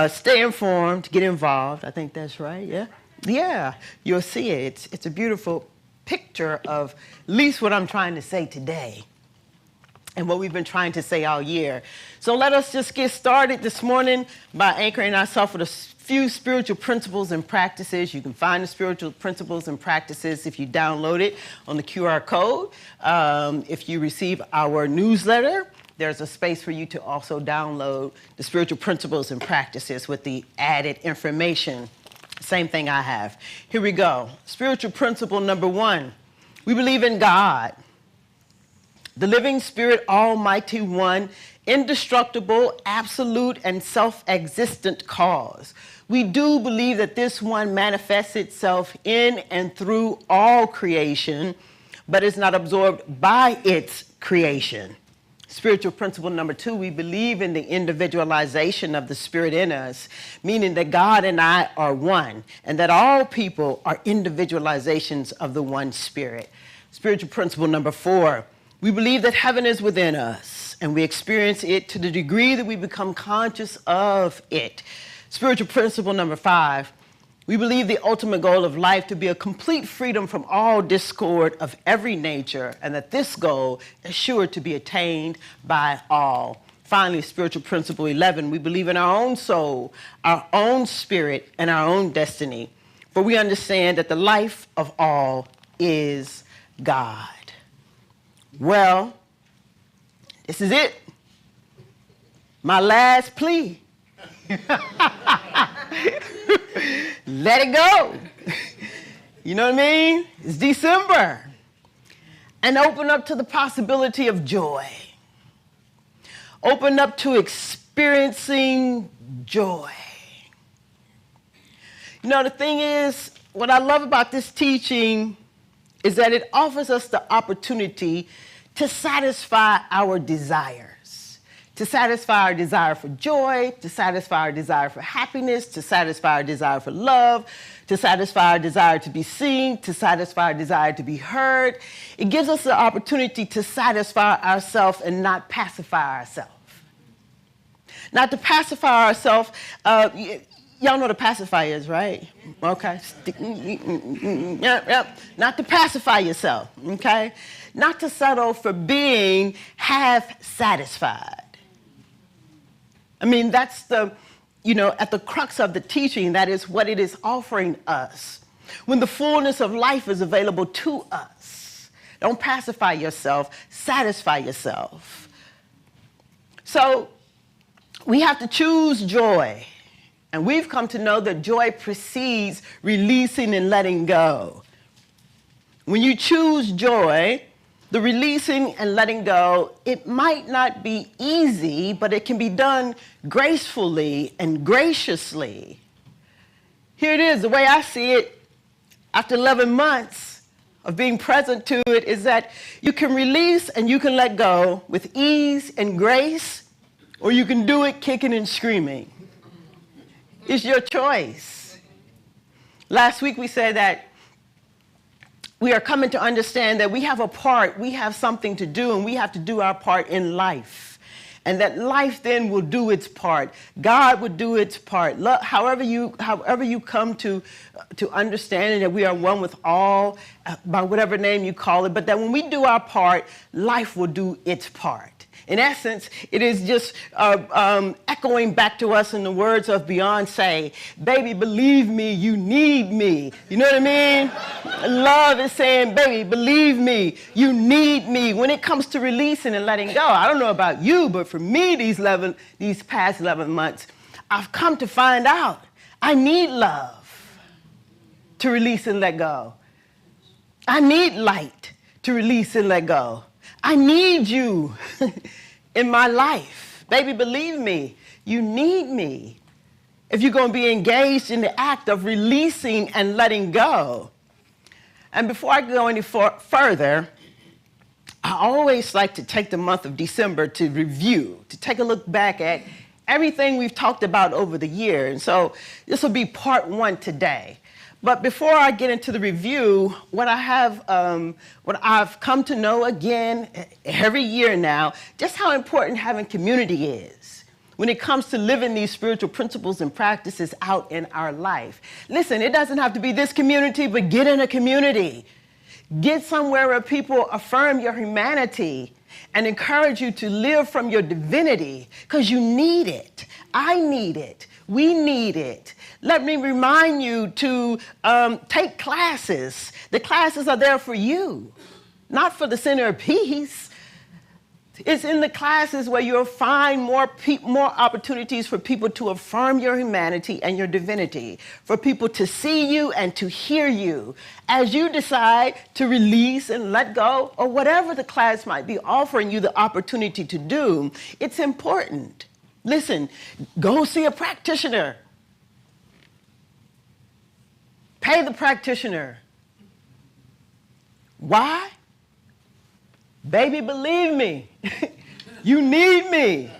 Stay Informed, Get Involved, I think that's right, yeah? Yeah, you'll see it. It's a beautiful picture of at least what I'm trying to say today and what we've been trying to say all year. So let us just get started this morning by anchoring ourselves with a few spiritual principles and practices. You can find the spiritual principles and practices if you download it on the QR code. If you receive our newsletter, there's a space for you to also download the spiritual principles and practices with the added information. Same thing I have. Here we go. Spiritual principle number 1. We believe in God, the living spirit, almighty one, indestructible, absolute, and self-existent cause. We do believe that this one manifests itself in and through all creation, but is not absorbed by its creation. Spiritual principle number 2, we believe in the individualization of the spirit in us, meaning that God and I are one, and that all people are individualizations of the one spirit. Spiritual principle number 4, we believe that heaven is within us, and we experience it to the degree that we become conscious of it. Spiritual principle number 5, we believe the ultimate goal of life to be a complete freedom from all discord of every nature, and that this goal is sure to be attained by all. Finally, spiritual principle 11, we believe in our own soul, our own spirit, and our own destiny, for we understand that the life of all is God. Well, this is it. My last plea. Let it go. You know what I mean? It's December. And open up to the possibility of joy. Open up to experiencing joy. You know, the thing is, what I love about this teaching is that it offers us the opportunity to satisfy our desires, to satisfy our desire for joy, to satisfy our desire for happiness, to satisfy our desire for love, to satisfy our desire to be seen, to satisfy our desire to be heard. It gives us the opportunity to satisfy ourselves and not pacify ourselves. Not to pacify ourselves. Y'all know what a pacifier is, right? Okay. Yep. Not to pacify yourself, okay? Not to settle for being half satisfied. I mean, that's the, at the crux of the teaching, that is what it is offering us. When the fullness of life is available to us, don't pacify yourself, satisfy yourself. So we have to choose joy. And we've come to know that joy precedes releasing and letting go. When you choose joy, the releasing and letting go, it might not be easy, but it can be done gracefully and graciously. Here it is, the way I see it, after 11 months, of being present to it is that you can release and you can let go with ease and grace, or you can do it kicking and screaming. It's your choice. Last week we said that we are coming to understand that we have a part, we have something to do, and we have to do our part in life. And that life then will do its part. God will do its part. However you come to understanding that we are one with all, by whatever name you call it, but that when we do our part, life will do its part. In essence, it is just echoing back to us in the words of Beyonce, baby, believe me, you need me. You know what I mean? Love is saying, baby, believe me, you need me. When it comes to releasing and letting go, I don't know about you, but for me, these past 11 months, I've come to find out I need love to release and let go. I need light to release and let go. I need you in my life. Baby, believe me, you need me if you're going to be engaged in the act of releasing and letting go. And before I go any further, I always like to take the month of December to review, to take a look back at everything we've talked about over the year. And so this will be part 1 today. But before I get into the review, what I've come to know again every year now, just how important having community is when it comes to living these spiritual principles and practices out in our life. Listen, it doesn't have to be this community, but get in a community. Get somewhere where people affirm your humanity and encourage you to live from your divinity, because you need it. I need it. We need it. Let me remind you to take classes. The classes are there for you, not for the Center of Peace. It's in the classes where you'll find more opportunities for people to affirm your humanity and your divinity, for people to see you and to hear you as you decide to release and let go, or whatever the class might be offering you the opportunity to do. It's important. Listen, go see a practitioner. Pay the practitioner. Why? Baby, believe me, you need me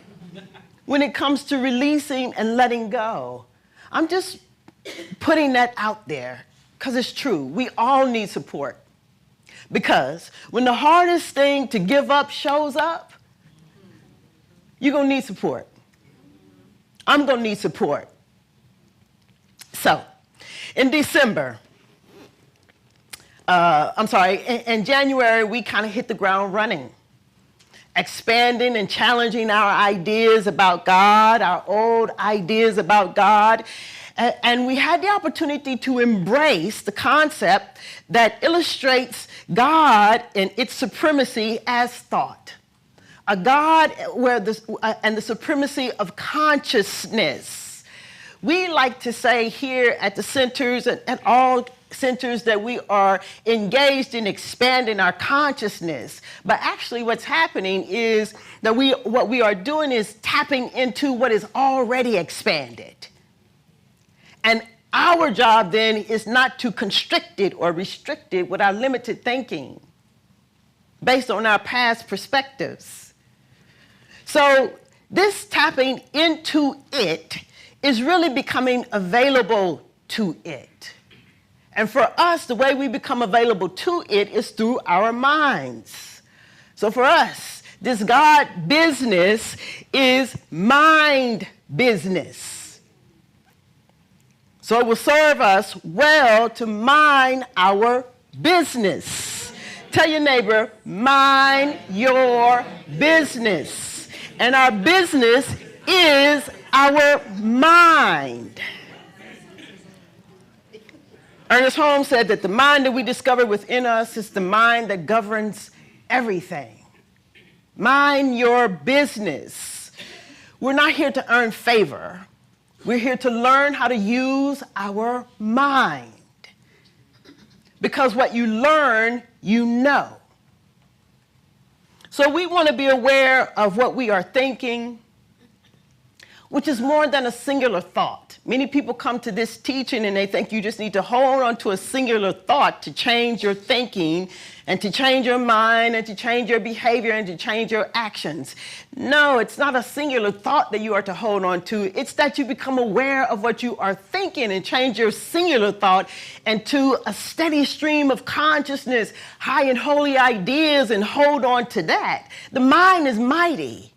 when it comes to releasing and letting go. I'm just putting that out there because it's true. We all need support. Because when the hardest thing to give up shows up, you're going to need support. I'm going to need support. So, in December, in January, we kind of hit the ground running, expanding and challenging our ideas about God, our old ideas about God. And we had the opportunity to embrace the concept that illustrates God and its supremacy as thought. A God and the supremacy of consciousness. We like to say here at the centers and at all centers that we are engaged in expanding our consciousness. But actually what's happening is that what we are doing is tapping into what is already expanded. And our job then is not to constrict it or restrict it with our limited thinking based on our past perspectives. So this tapping into it is really becoming available to it. And for us, the way we become available to it is through our minds. So for us, this God business is mind business. So it will serve us well to mind our business. Tell your neighbor, mind your business. And our business is our mind. Ernest Holmes said that the mind that we discover within us is the mind that governs everything. Mind your business. We're not here to earn favor. We're here to learn how to use our mind. Because what you learn, you know. So we want to be aware of what we are thinking, which is more than a singular thought. Many people come to this teaching and they think you just need to hold on to a singular thought to change your thinking and to change your mind and to change your behavior and to change your actions. No, it's not a singular thought that you are to hold on to. It's that you become aware of what you are thinking and change your singular thought into a steady stream of consciousness, high and holy ideas, and hold on to that. The mind is mighty.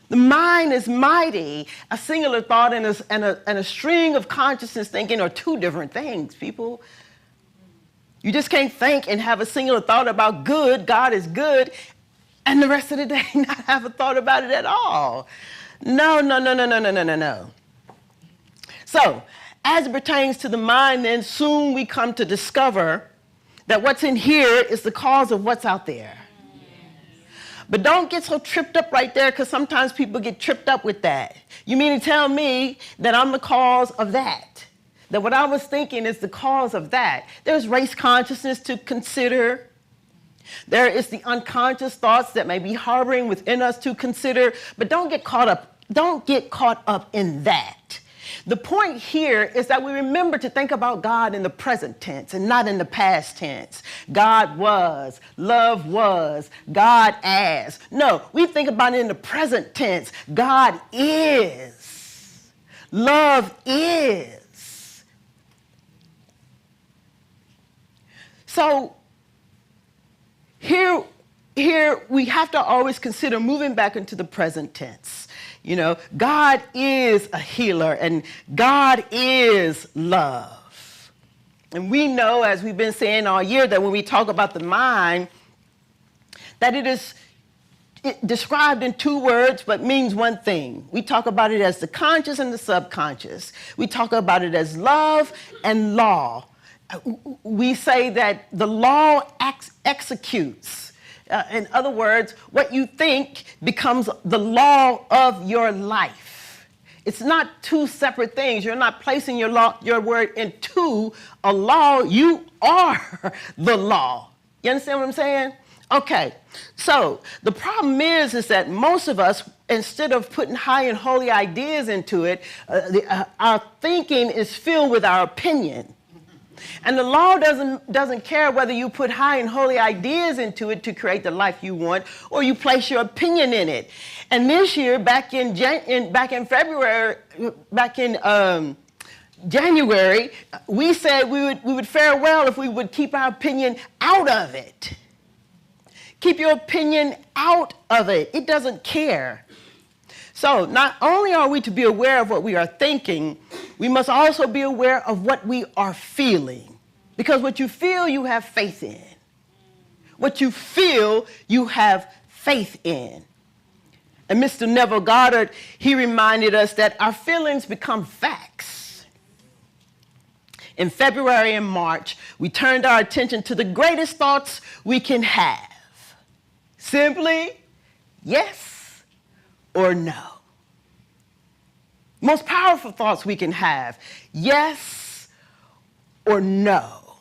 The mind is mighty. A singular thought and a string of consciousness thinking are two different things, people. You just can't think and have a singular thought about good, God is good, and the rest of the day not have a thought about it at all. No, no, no, no, no, no, no, no, no. So, as it pertains to the mind, then soon we come to discover that what's in here is the cause of what's out there. But don't get so tripped up right there, because sometimes people get tripped up with that. You mean to tell me that I'm the cause of that? That what I was thinking is the cause of that? There's race consciousness to consider. There is the unconscious thoughts that may be harboring within us to consider. But don't get caught up in that. The point here is that we remember to think about God in the present tense and not in the past tense. God was, love was, God as. No, we think about it in the present tense. God is, love is. So here we have to always consider moving back into the present tense. You know, God is a healer and God is love. And we know, as we've been saying all year, that when we talk about the mind, that it is described in two words but means one thing. We talk about it as the conscious and the subconscious. We talk about it as love and law. We say that the law executes. In other words, what you think becomes the law of your life. It's not two separate things. You're not placing your word into a law. You are the law. You understand what I'm saying? Okay, so the problem is that most of us, instead of putting high and holy ideas into it, our thinking is filled with our opinion. And the law doesn't care whether you put high and holy ideas into it to create the life you want, or you place your opinion in it. And this year, back in January, we said we would fare well if we would keep our opinion out of it. Keep your opinion out of it. It doesn't care. So not only are we to be aware of what we are thinking, we must also be aware of what we are feeling. Because what you feel, you have faith in. What you feel, you have faith in. And Mr. Neville Goddard, he reminded us that our feelings become facts. In February and March, we turned our attention to the greatest thoughts we can have. Simply, yes or no. Most powerful thoughts we can have, yes or no.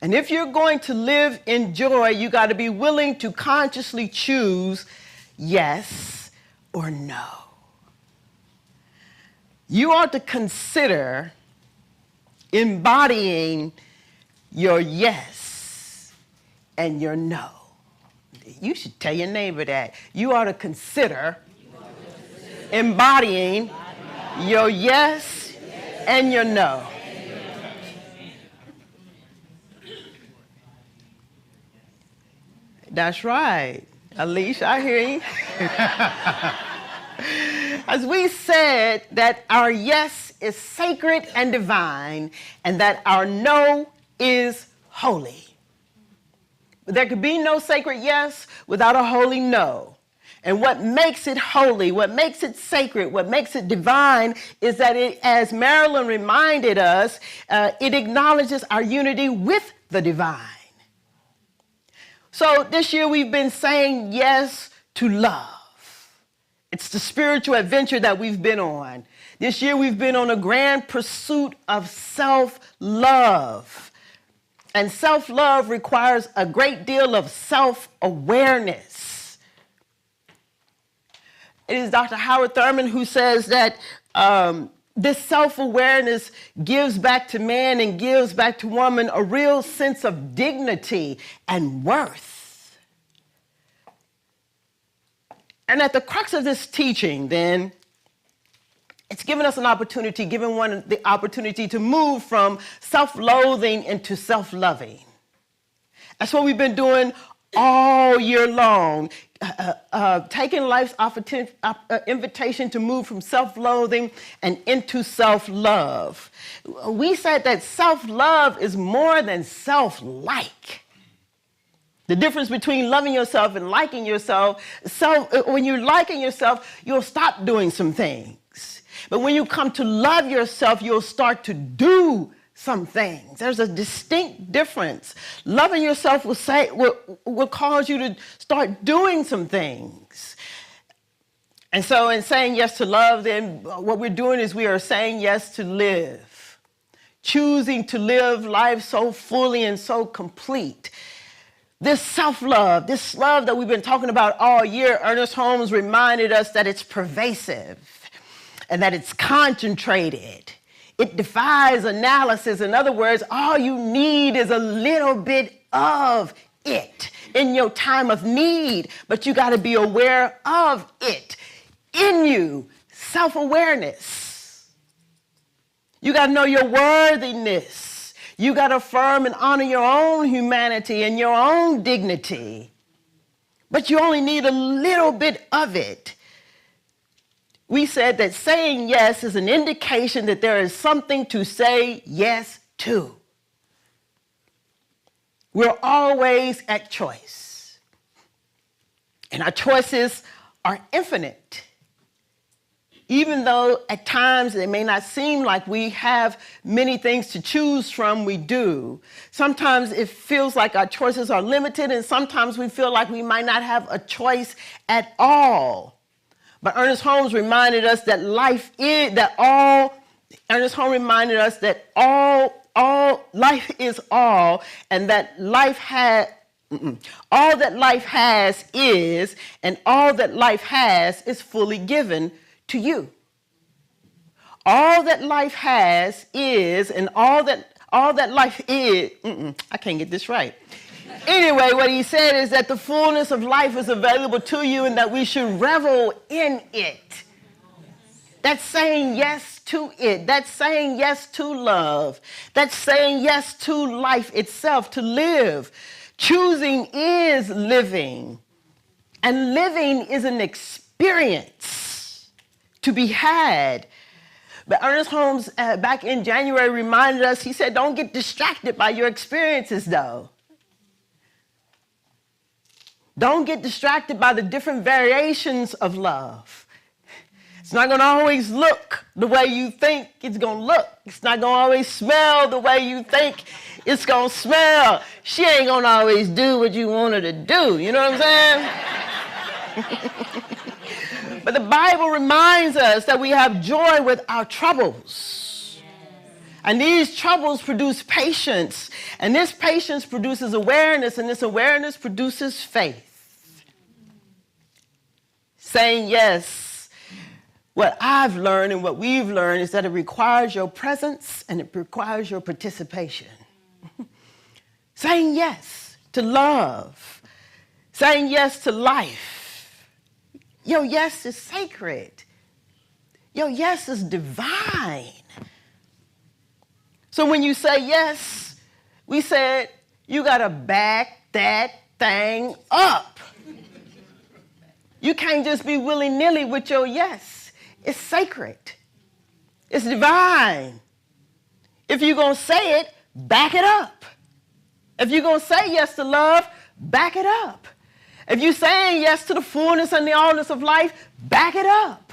And if you're going to live in joy, you got to be willing to consciously choose yes or no. You ought to consider embodying your yes and your no. You should tell your neighbor that. You ought to consider embodying your yes and your no. That's right. Alicia, I hear you. As we said that our yes is sacred and divine, and that our no is holy. But there could be no sacred yes without a holy no. And what makes it holy, what makes it sacred, what makes it divine is that it, as Marilyn reminded us, it acknowledges our unity with the divine. So this year we've been saying yes to love. It's the spiritual adventure that we've been on. This year we've been on a grand pursuit of self-love. And self-love requires a great deal of self-awareness. It is Dr. Howard Thurman who says that this self-awareness gives back to man and gives back to woman a real sense of dignity and worth. And at the crux of this teaching, then, it's given us an opportunity, given one the opportunity to move from self-loathing into self-loving. That's what we've been doing all year long, taking life's invitation to move from self-loathing and into self-love. We said that self-love is more than self-like. The difference between loving yourself and liking yourself, when you're liking yourself, you'll stop doing some things. But when you come to love yourself, you'll start to do some things. There's a distinct difference. Loving yourself will cause you to start doing some things. And so in saying yes to love, then what we're doing is we are saying yes to live. Choosing to live life so fully and so complete. This self-love, this love that we've been talking about all year, Ernest Holmes reminded us that it's pervasive and that it's concentrated. It defies analysis. In other words, all you need is a little bit of it in your time of need, but you got to be aware of it in you. Self-awareness. You got to know your worthiness. You got to affirm and honor your own humanity and your own dignity, but you only need a little bit of it. We said that saying yes is an indication that there is something to say yes to. We're always at choice. And our choices are infinite. Even though at times it may not seem like we have many things to choose from, we do. Sometimes it feels like our choices are limited, and sometimes we feel like we might not have a choice at all. But Ernest Holmes reminded us that life is all, life is all, and that life all that life has is, and all that life has is fully given to you. All that life has is, and all that life is, I can't get this right. Anyway, what he said is that the fullness of life is available to you and that we should revel in it. That's saying yes to it. That's saying yes to love. That's saying yes to life itself, to live. Choosing is living. And living is an experience to be had. But Ernest Holmes, back in January, reminded us, he said, don't get distracted by your experiences, though. Don't get distracted by the different variations of love. It's not going to always look the way you think it's going to look. It's not going to always smell the way you think it's going to smell. She ain't going to always do what you want her to do. You know what I'm saying? But the Bible reminds us that we have joy with our troubles. And these troubles produce patience. And this patience produces awareness, and this awareness produces faith. Saying yes, what I've learned and what we've learned is that it requires your presence and it requires your participation. Saying yes to love. Saying yes to life. Your yes is sacred. Your yes is divine. So when you say yes, we said you got to back that thing up. You can't just be willy-nilly with your yes. It's sacred. It's divine. If you're going to say it, back it up. If you're going to say yes to love, back it up. If you're saying yes to the fullness and the allness of life, back it up.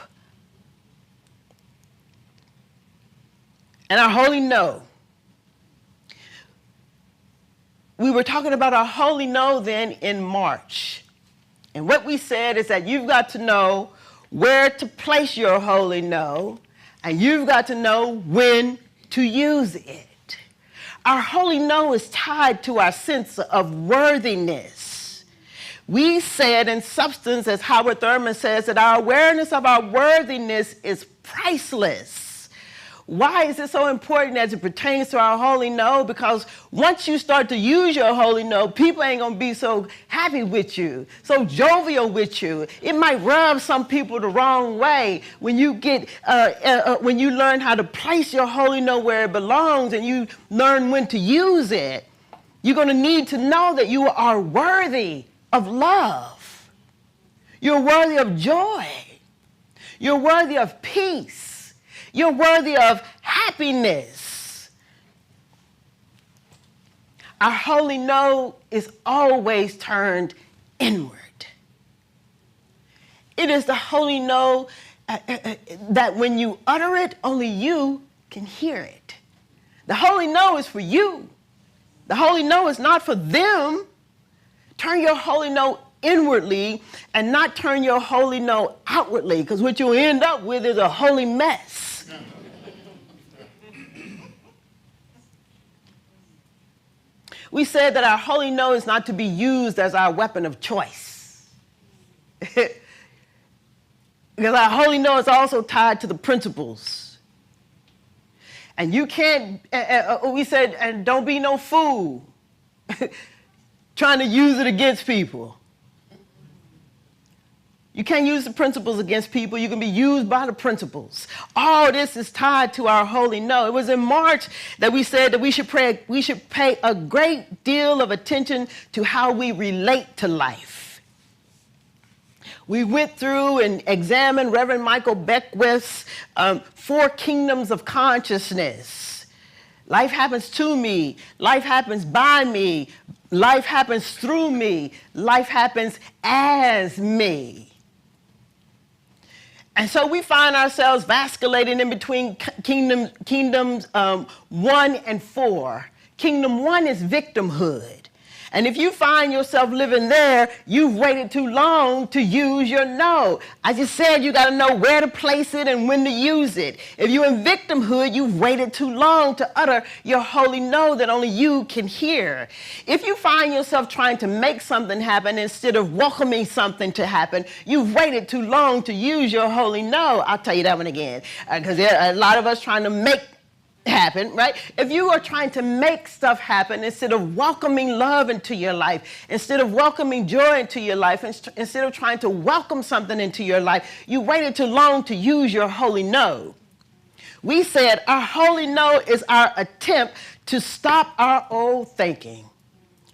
And our holy no. We were talking about our holy no then in March. And what we said is that you've got to know where to place your holy no, and you've got to know when to use it. Our holy no is tied to our sense of worthiness. We said in substance, as Howard Thurman says, that our awareness of our worthiness is priceless. Why is it so important as it pertains to our holy no? Because once you start to use your holy no, people ain't going to be so happy with you, so jovial with you. It might rub some people the wrong way when you when you learn how to place your holy no where it belongs and you learn when to use it. You're going to need to know that you are worthy of love. You're worthy of joy. You're worthy of peace. You're worthy of happiness. Our holy no is always turned inward. It is the holy no that when you utter it, only you can hear it. The holy no is for you. The holy no is not for them. Turn your holy no inwardly and not turn your holy no outwardly, because what you'll end up with is a holy mess. We said that our holy no is not to be used as our weapon of choice. Because our holy no is also tied to the principles. And you can't, we said, and don't be no fool trying to use it against people. You can't use the principles against people. You can be used by the principles. All this is tied to our holy no. It was in March that we said that we should pay a great deal of attention to how we relate to life. We went through and examined Reverend Michael Beckwith's 4 kingdoms of consciousness. Life happens to me. Life happens by me. Life happens through me. Life happens as me. And so we find ourselves vasculating in between kingdoms 1 and 4. Kingdom 1 is victimhood. And if you find yourself living there, you've waited too long to use your no. I just said you got to know where to place it and when to use it. If you're in victimhood, you've waited too long to utter your holy no that only you can hear. If you find yourself trying to make something happen instead of welcoming something to happen, you've waited too long to use your holy no. I'll tell you that one again, because there are a lot of us trying to make happen, right? If you are trying to make stuff happen instead of welcoming love into your life, instead of welcoming joy into your life, instead of trying to welcome something into your life, you waited too long to use your holy no. We said our holy no is our attempt to stop our old thinking.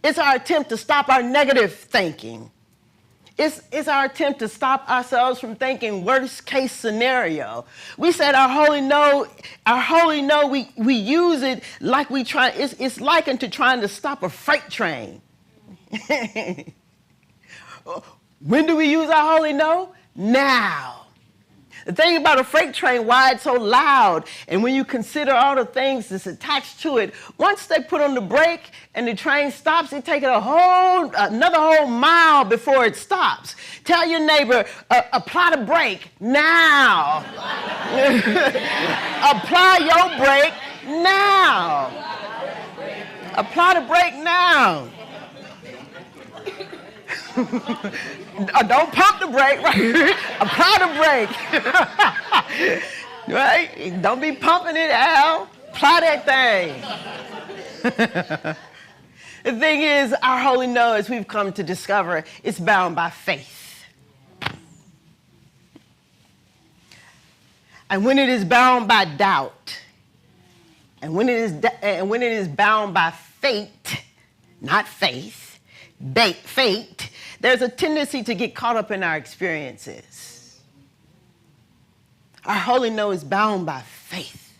It's our attempt to stop our negative thinking. It's our attempt to stop ourselves from thinking worst case scenario. We said our holy no, we use it like it's likened to trying to stop a freight train. When do we use our holy no? Now. The thing about a freight train, why it's so loud, and when you consider all the things that's attached to it, once they put on the brake and the train stops, it takes it another whole mile before it stops. Tell your neighbor, apply the brake now. Apply your brake now. Apply the brake now. Don't pump the brake, right? Apply the brake. Right? Don't be pumping it, Al. Apply that thing. The thing is, our holy no, as we've come to discover, is bound by faith. And when it is bound by doubt, and when it is bound by fate, not faith, fate, there's a tendency to get caught up in our experiences. Our holy no is bound by faith.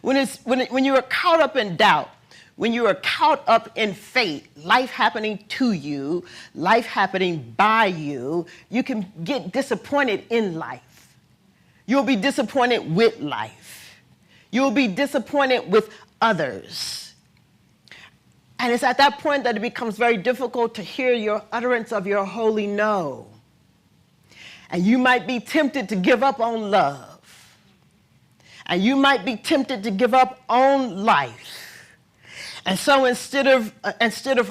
When you are caught up in doubt, when you are caught up in fate, life happening to you, life happening by you, you can get disappointed in life. You'll be disappointed with life. You'll be disappointed with others. And it's at that point that it becomes very difficult to hear your utterance of your holy no. And you might be tempted to give up on love. And you might be tempted to give up on life. And so instead of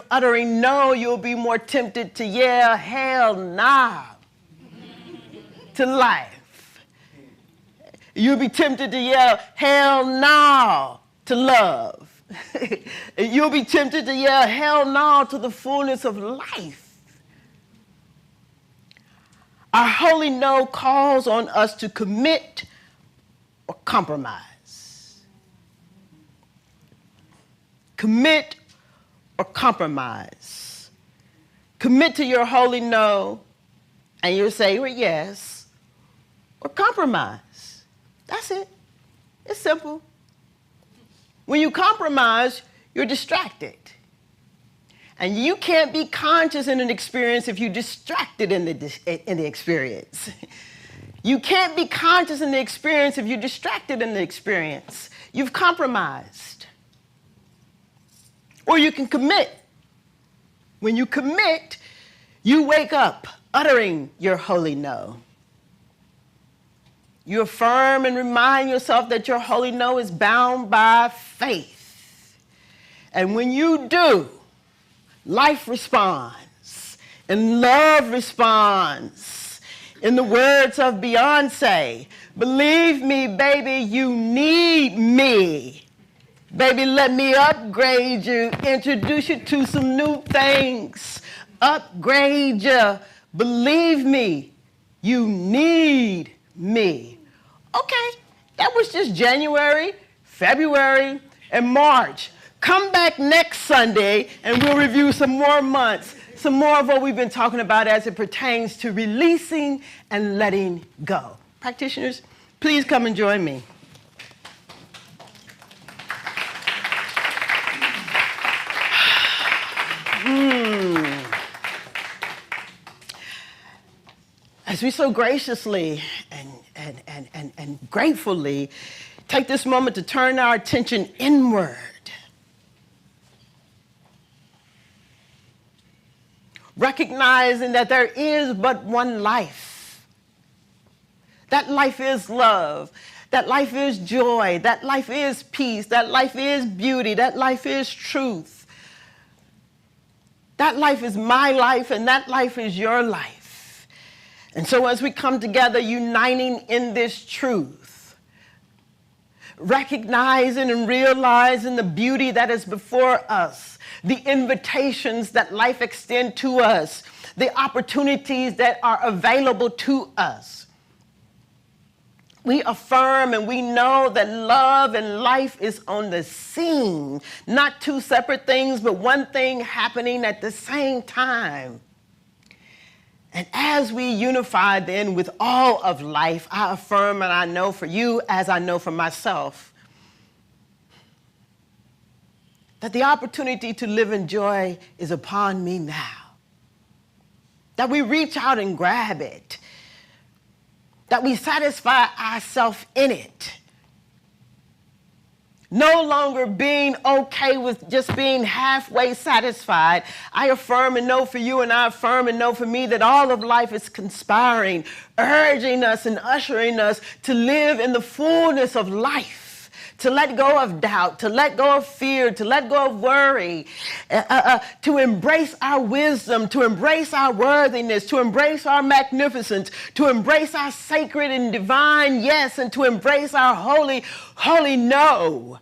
uttering no, you'll be more tempted to yell hell nah to life. You'll be tempted to yell hell no to love. You'll be tempted to yell hell no to the fullness of life. Our holy no calls on us to commit or compromise. Commit or compromise. Commit to your holy no and your sacred yes, or compromise. That's it. It's simple. When you compromise, you're distracted. And you can't be conscious in an experience if you're distracted in the experience. You can't be conscious in the experience if you're distracted in the experience. You've compromised. Or you can commit. When you commit, you wake up uttering your holy no. You affirm and remind yourself that your holy no is bound by faith. And when you do, life responds, and love responds. In the words of Beyonce, believe me, baby, you need me. Baby, let me upgrade you, introduce you to some new things. Upgrade you. Believe me, you need me. Okay, that was just January, February, and March. Come back next Sunday and we'll review some more months, some more of what we've been talking about as it pertains to releasing and letting go. Practitioners, please come and join me. As we so graciously and gratefully take this moment to turn our attention inward, recognizing that there is but one life. That life is love. That life is joy. That life is peace. That life is beauty. That life is truth. That life is my life, and that life is your life. And so as we come together uniting in this truth, recognizing and realizing the beauty that is before us, the invitations that life extends to us, the opportunities that are available to us, we affirm and we know that love and life is on the scene, not two separate things, but one thing happening at the same time. And as we unify then with all of life, I affirm and I know for you as I know for myself that the opportunity to live in joy is upon me now. That we reach out and grab it. That we satisfy ourselves in it. No longer being okay with just being halfway satisfied. I affirm and know for you, and I affirm and know for me that all of life is conspiring, urging us and ushering us to live in the fullness of life. To let go of doubt, to let go of fear, to let go of worry, to embrace our wisdom, to embrace our worthiness, to embrace our magnificence, to embrace our sacred and divine yes, and to embrace our holy, holy no.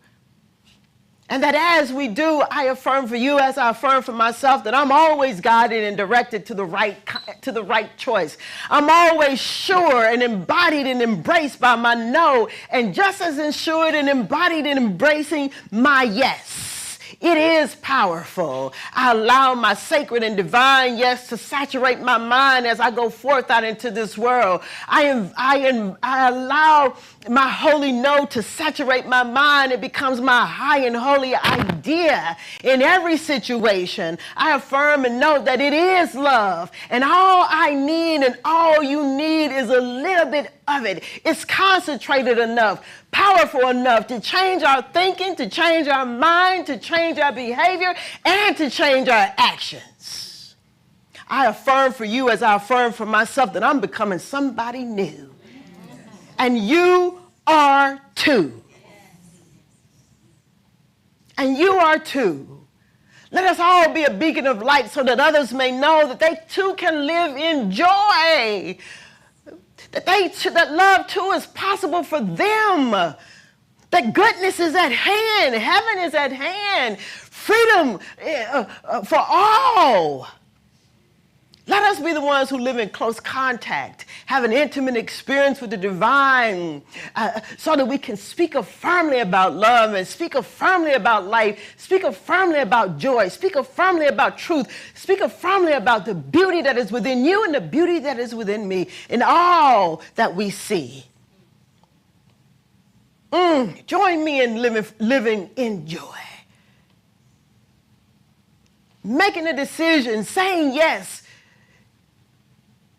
And that as we do, I affirm for you as I affirm for myself that I'm always guided and directed to the right choice. I'm always sure and embodied and embraced by my no, and just as ensured and embodied and embracing my yes. It is powerful. I allow my sacred and divine yes to saturate my mind as I go forth out into this world. I allow my holy no to saturate my mind. It becomes my high and holy idea in every situation. I affirm and know that it is love, and all I need and all you need is a little bit of it. It's concentrated enough, powerful enough to change our thinking, to change our mind, to change our behavior, and to change our actions. I affirm for you as I affirm for myself that I'm becoming somebody new. And you are too. And you are too. Let us all be a beacon of light so that others may know that they too can live in joy. That love too is possible for them. That goodness is at hand. Heaven is at hand. Freedom for all. Let us be the ones who live in close contact, have an intimate experience with the divine, so that we can speak firmly about love and speak firmly about life, speak firmly about joy, speak firmly about truth, speak firmly about the beauty that is within you and the beauty that is within me in all that we see. Join me in living in joy. Making a decision, saying yes,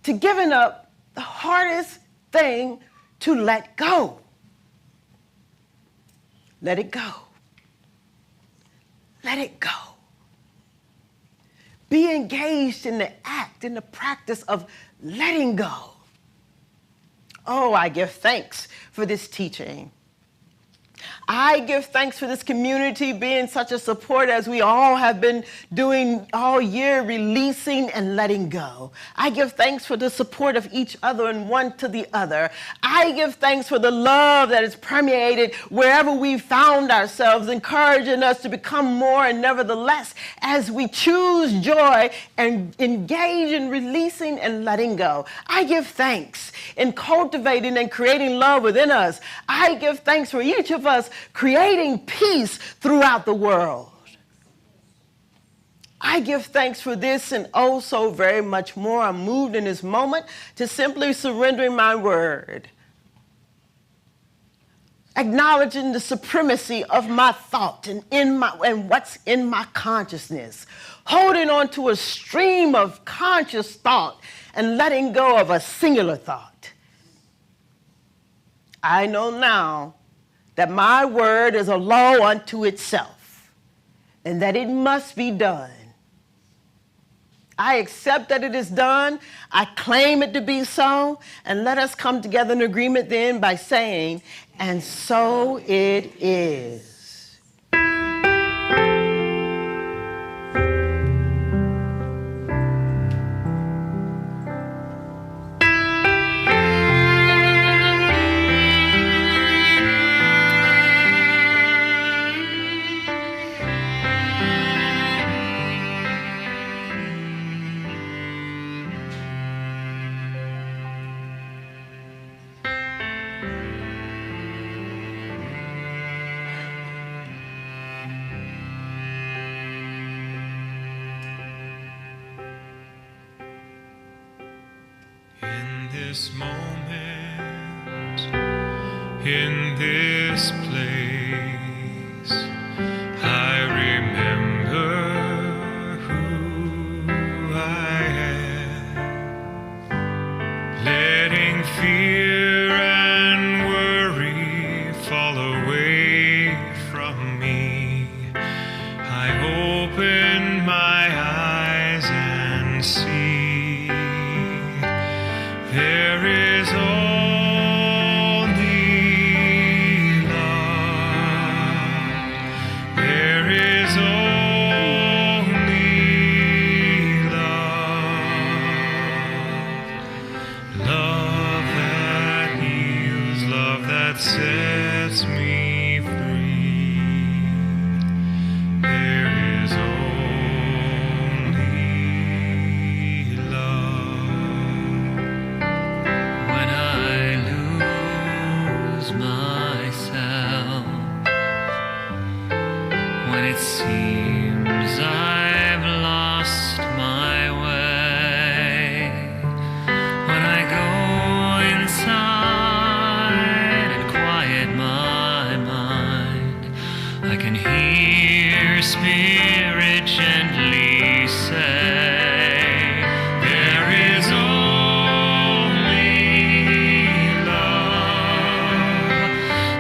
to giving up the hardest thing to let go. Let it go. Let it go. Be engaged in the act, in the practice of letting go. Oh, I give thanks for this teaching. I give thanks for this community being such a support as we all have been doing all year, releasing and letting go. I give thanks for the support of each other and one to the other. I give thanks for the love that is permeated wherever we found ourselves, encouraging us to become more, and nevertheless, as we choose joy and engage in releasing and letting go. I give thanks in cultivating and creating love within us. I give thanks for each of us creating peace throughout the world. I give thanks for this and oh so very much more. I'm moved in this moment to simply surrendering my word, acknowledging the supremacy of my thought and what's in my consciousness, holding on to a stream of conscious thought and letting go of a singular thought. I know now that my word is a law unto itself and that it must be done. I accept that it is done. I claim it to be so. And let us come together in agreement then by saying, and so it is. This moment, in this place, I remember who I am, letting fear and worry fall away from me. I open my eyes and see there is only love. There is only love. Love that heals, love that sets me free. There is only love. When I lose myself, when it seems I've lost my way, when I go inside and quiet my mind, I can hear Spirit gently say, there is only love.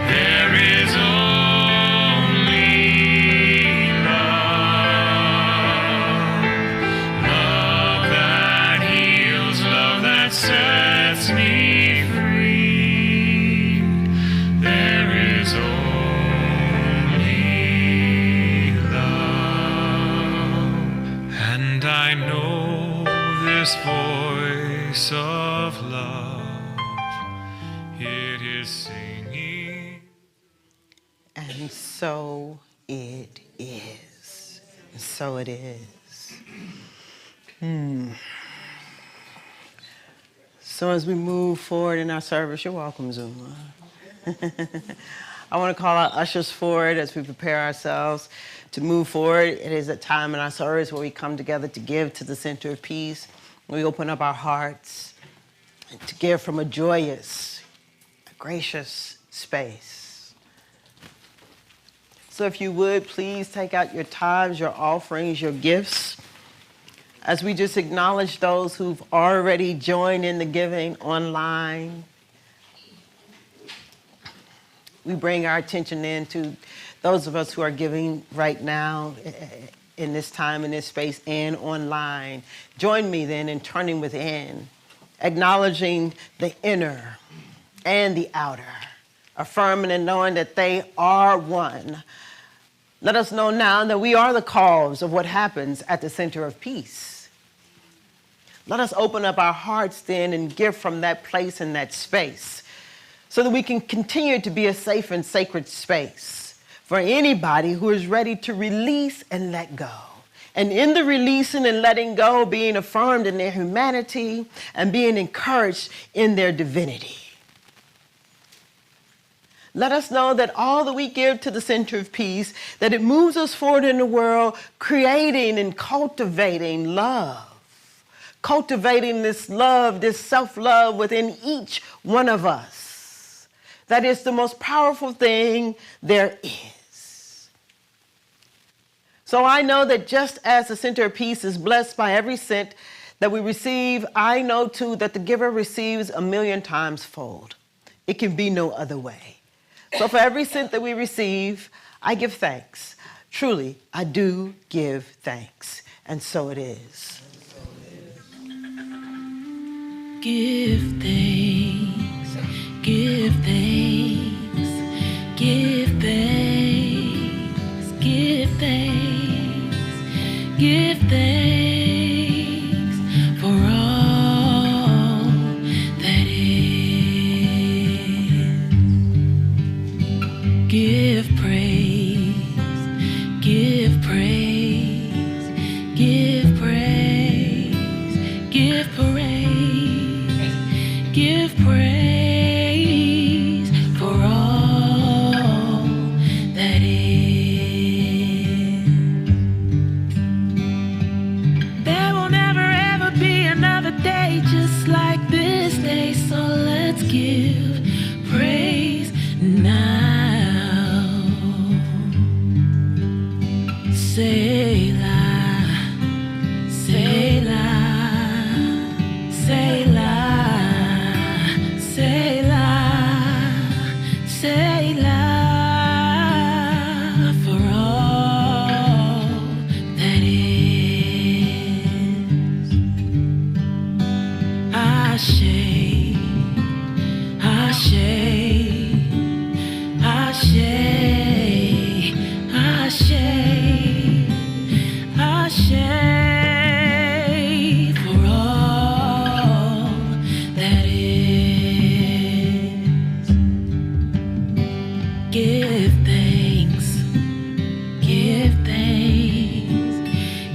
There is only love. Love that heals, love that sets me free. There is only so it is. And so it is. So as we move forward in our service, you're welcome, Zuma. I want to call our ushers forward as we prepare ourselves to move forward. It is a time in our service where we come together to give to the center of peace. We open up our hearts to give from a joyous, gracious space. So if you would, please take out your tithes, your offerings, your gifts, as we just acknowledge those who've already joined in the giving online. We bring our attention in to those of us who are giving right now in this time, in this space, and online. Join me then in turning within, acknowledging the inner and the outer, affirming and knowing that they are one. Let us know now that we are the cause of what happens at the center of peace. Let us open up our hearts then and give from that place and that space so that we can continue to be a safe and sacred space for anybody who is ready to release and let go. And in the releasing and letting go, being affirmed in their humanity and being encouraged in their divinity. Let us know that all that we give to the center of peace, that it moves us forward in the world, creating and cultivating love. Cultivating this love, this self-love within each one of us. That is the most powerful thing there is. So I know that just as the center of peace is blessed by every cent that we receive, I know too that the giver receives 1,000,000 times fold. It can be no other way. So for every cent that we receive, I give thanks. Truly, I do give thanks. And so it is. Give thanks, give thanks, give thanks, give thanks, give thanks for all that is. Give praise, give praise, give praise, give praise. Give praise for all that is. There will never ever be another day just like this day, so let's give praise now. Selah, Selah, Selah. Selah for all that is. Ashe, Ashe, Ashe, Ashe, Ashe for all that is. Give thanks, give thanks,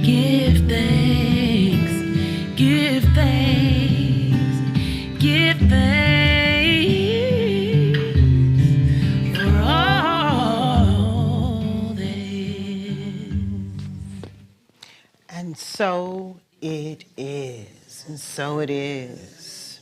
give thanks, give thanks, give thanks for all that is. And so it is. And so it is.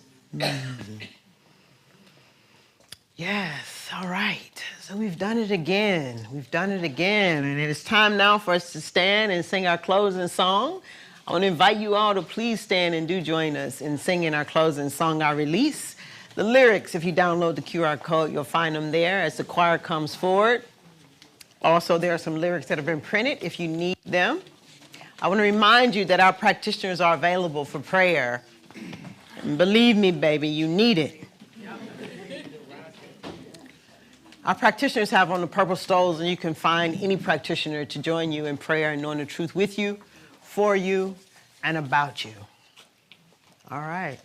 Yes, all right. So we've done it again. We've done it again. And it is time now for us to stand and sing our closing song. I want to invite you all to please stand and do join us in singing our closing song, our release. The lyrics, if you download the QR code, you'll find them there as the choir comes forward. Also, there are some lyrics that have been printed if you need them. I want to remind you that our practitioners are available for prayer. And believe me, baby, you need it. Our practitioners have on the purple stoles, and you can find any practitioner to join you in prayer and knowing the truth with you, for you, and about you. All right.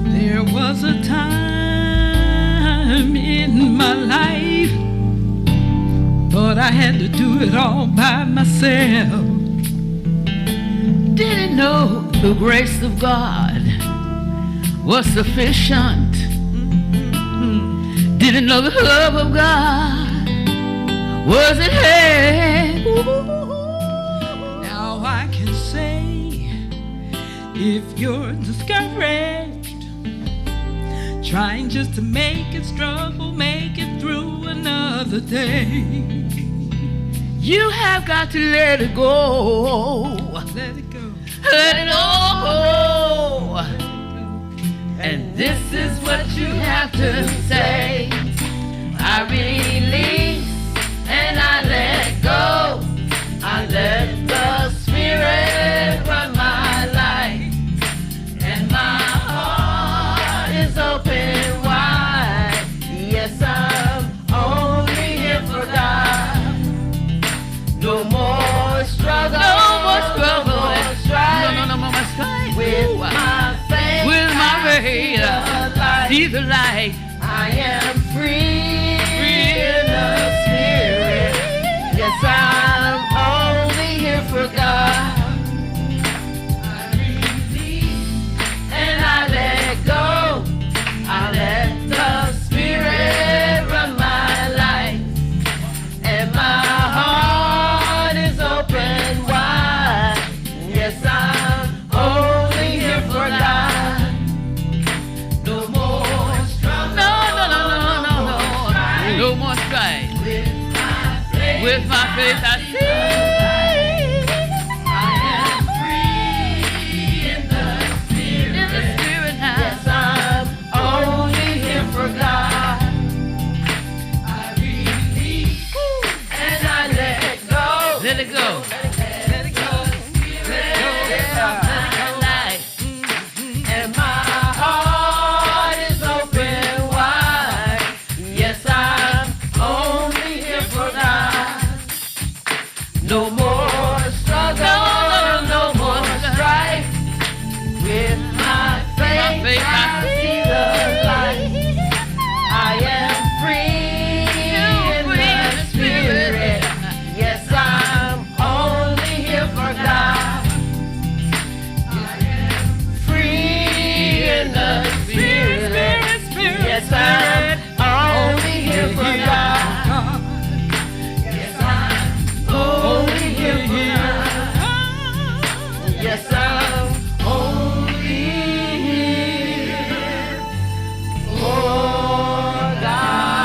There was a time in my life, thought I had to do it all by myself. Didn't know the grace of God was sufficient. Didn't know the love of God was at hand. Now I can say, if you're discouraged, trying just to make it, struggle, make it through another day, you have got to let it go. Let it go. Let it go. And this is what you have to say. I release and I let go. I let the Spirit run my life, and my heart is open wide. Yes, I'm only here for God. No more struggle, no more struggle, no more strife. No more strife. With my faith, see the light. I am free in the Spirit. Yes, I'm only here for God. I release and I let go. I let the Spirit run my life, and my heart is open wide. Yes, I'm only here for God. No more struggle. No more strife. With my faith, I see. I am free in the Spirit now. Yes, I'm only here for God. I release and I let go. Let it go. Let it go. Let it go. And my heart is open wide. Yes, I'm only here for God. No more struggle, no more strife. With my faith, I see the light. I am free in the Spirit. Yes, I'm only here for God. I am free in the Spirit. Yes, I'm only here for God. Yes, I'm only here for God. Yes, I'm only here for God.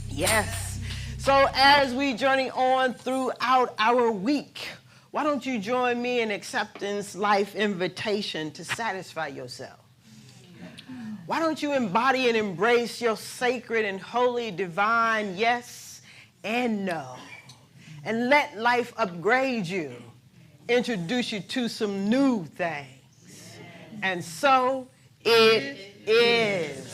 Yes. So as we journey on throughout our week, why don't you join me in acceptance life invitation to satisfy yourself? Why don't you embody and embrace your sacred and holy divine yes and no? And let life upgrade you, introduce you to some new things. And so it is.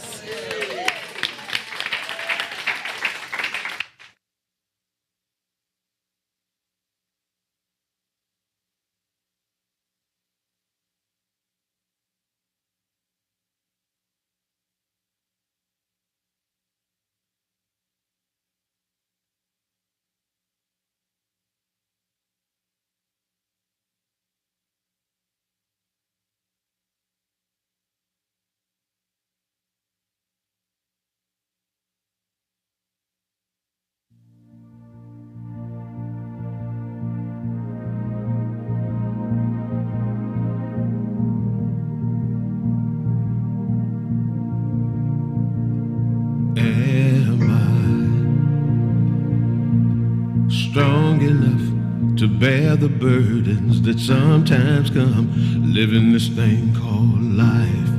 Am I strong enough to bear the burdens that sometimes come living this thing called life?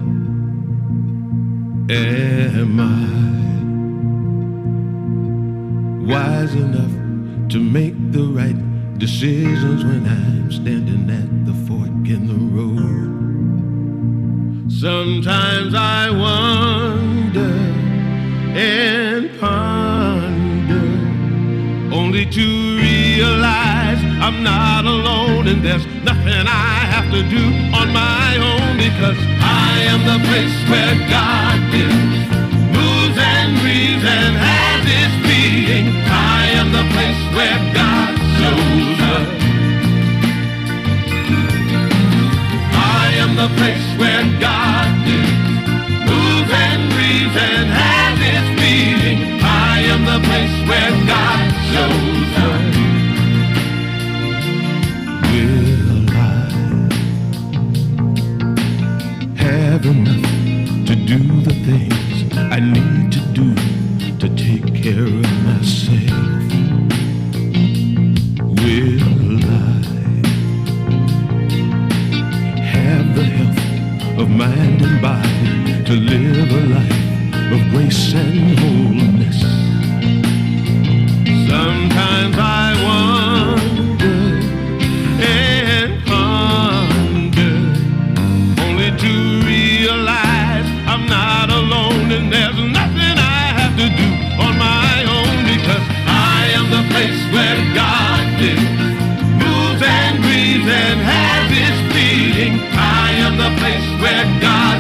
Am I wise enough to make the right decisions when I'm standing at the fork in the road? Sometimes I wonder and ponder only to realize I'm not alone and there's nothing I have to do on my own, because I am the place where God lives, moves and breathes and has its being. I am the place where God shows up. I am the place where God lives, moves and breathes and has its being. I am the place where God shows up. Will I have enough to do the things I need to do to take care of myself? Will I have the health of mind and body to live a life of grace and wholeness? Sometimes I wonder and ponder, only to realize I'm not alone and there's nothing I have to do on my own, because I am the place where God lives, moves and breathes and has its being. I am the place where God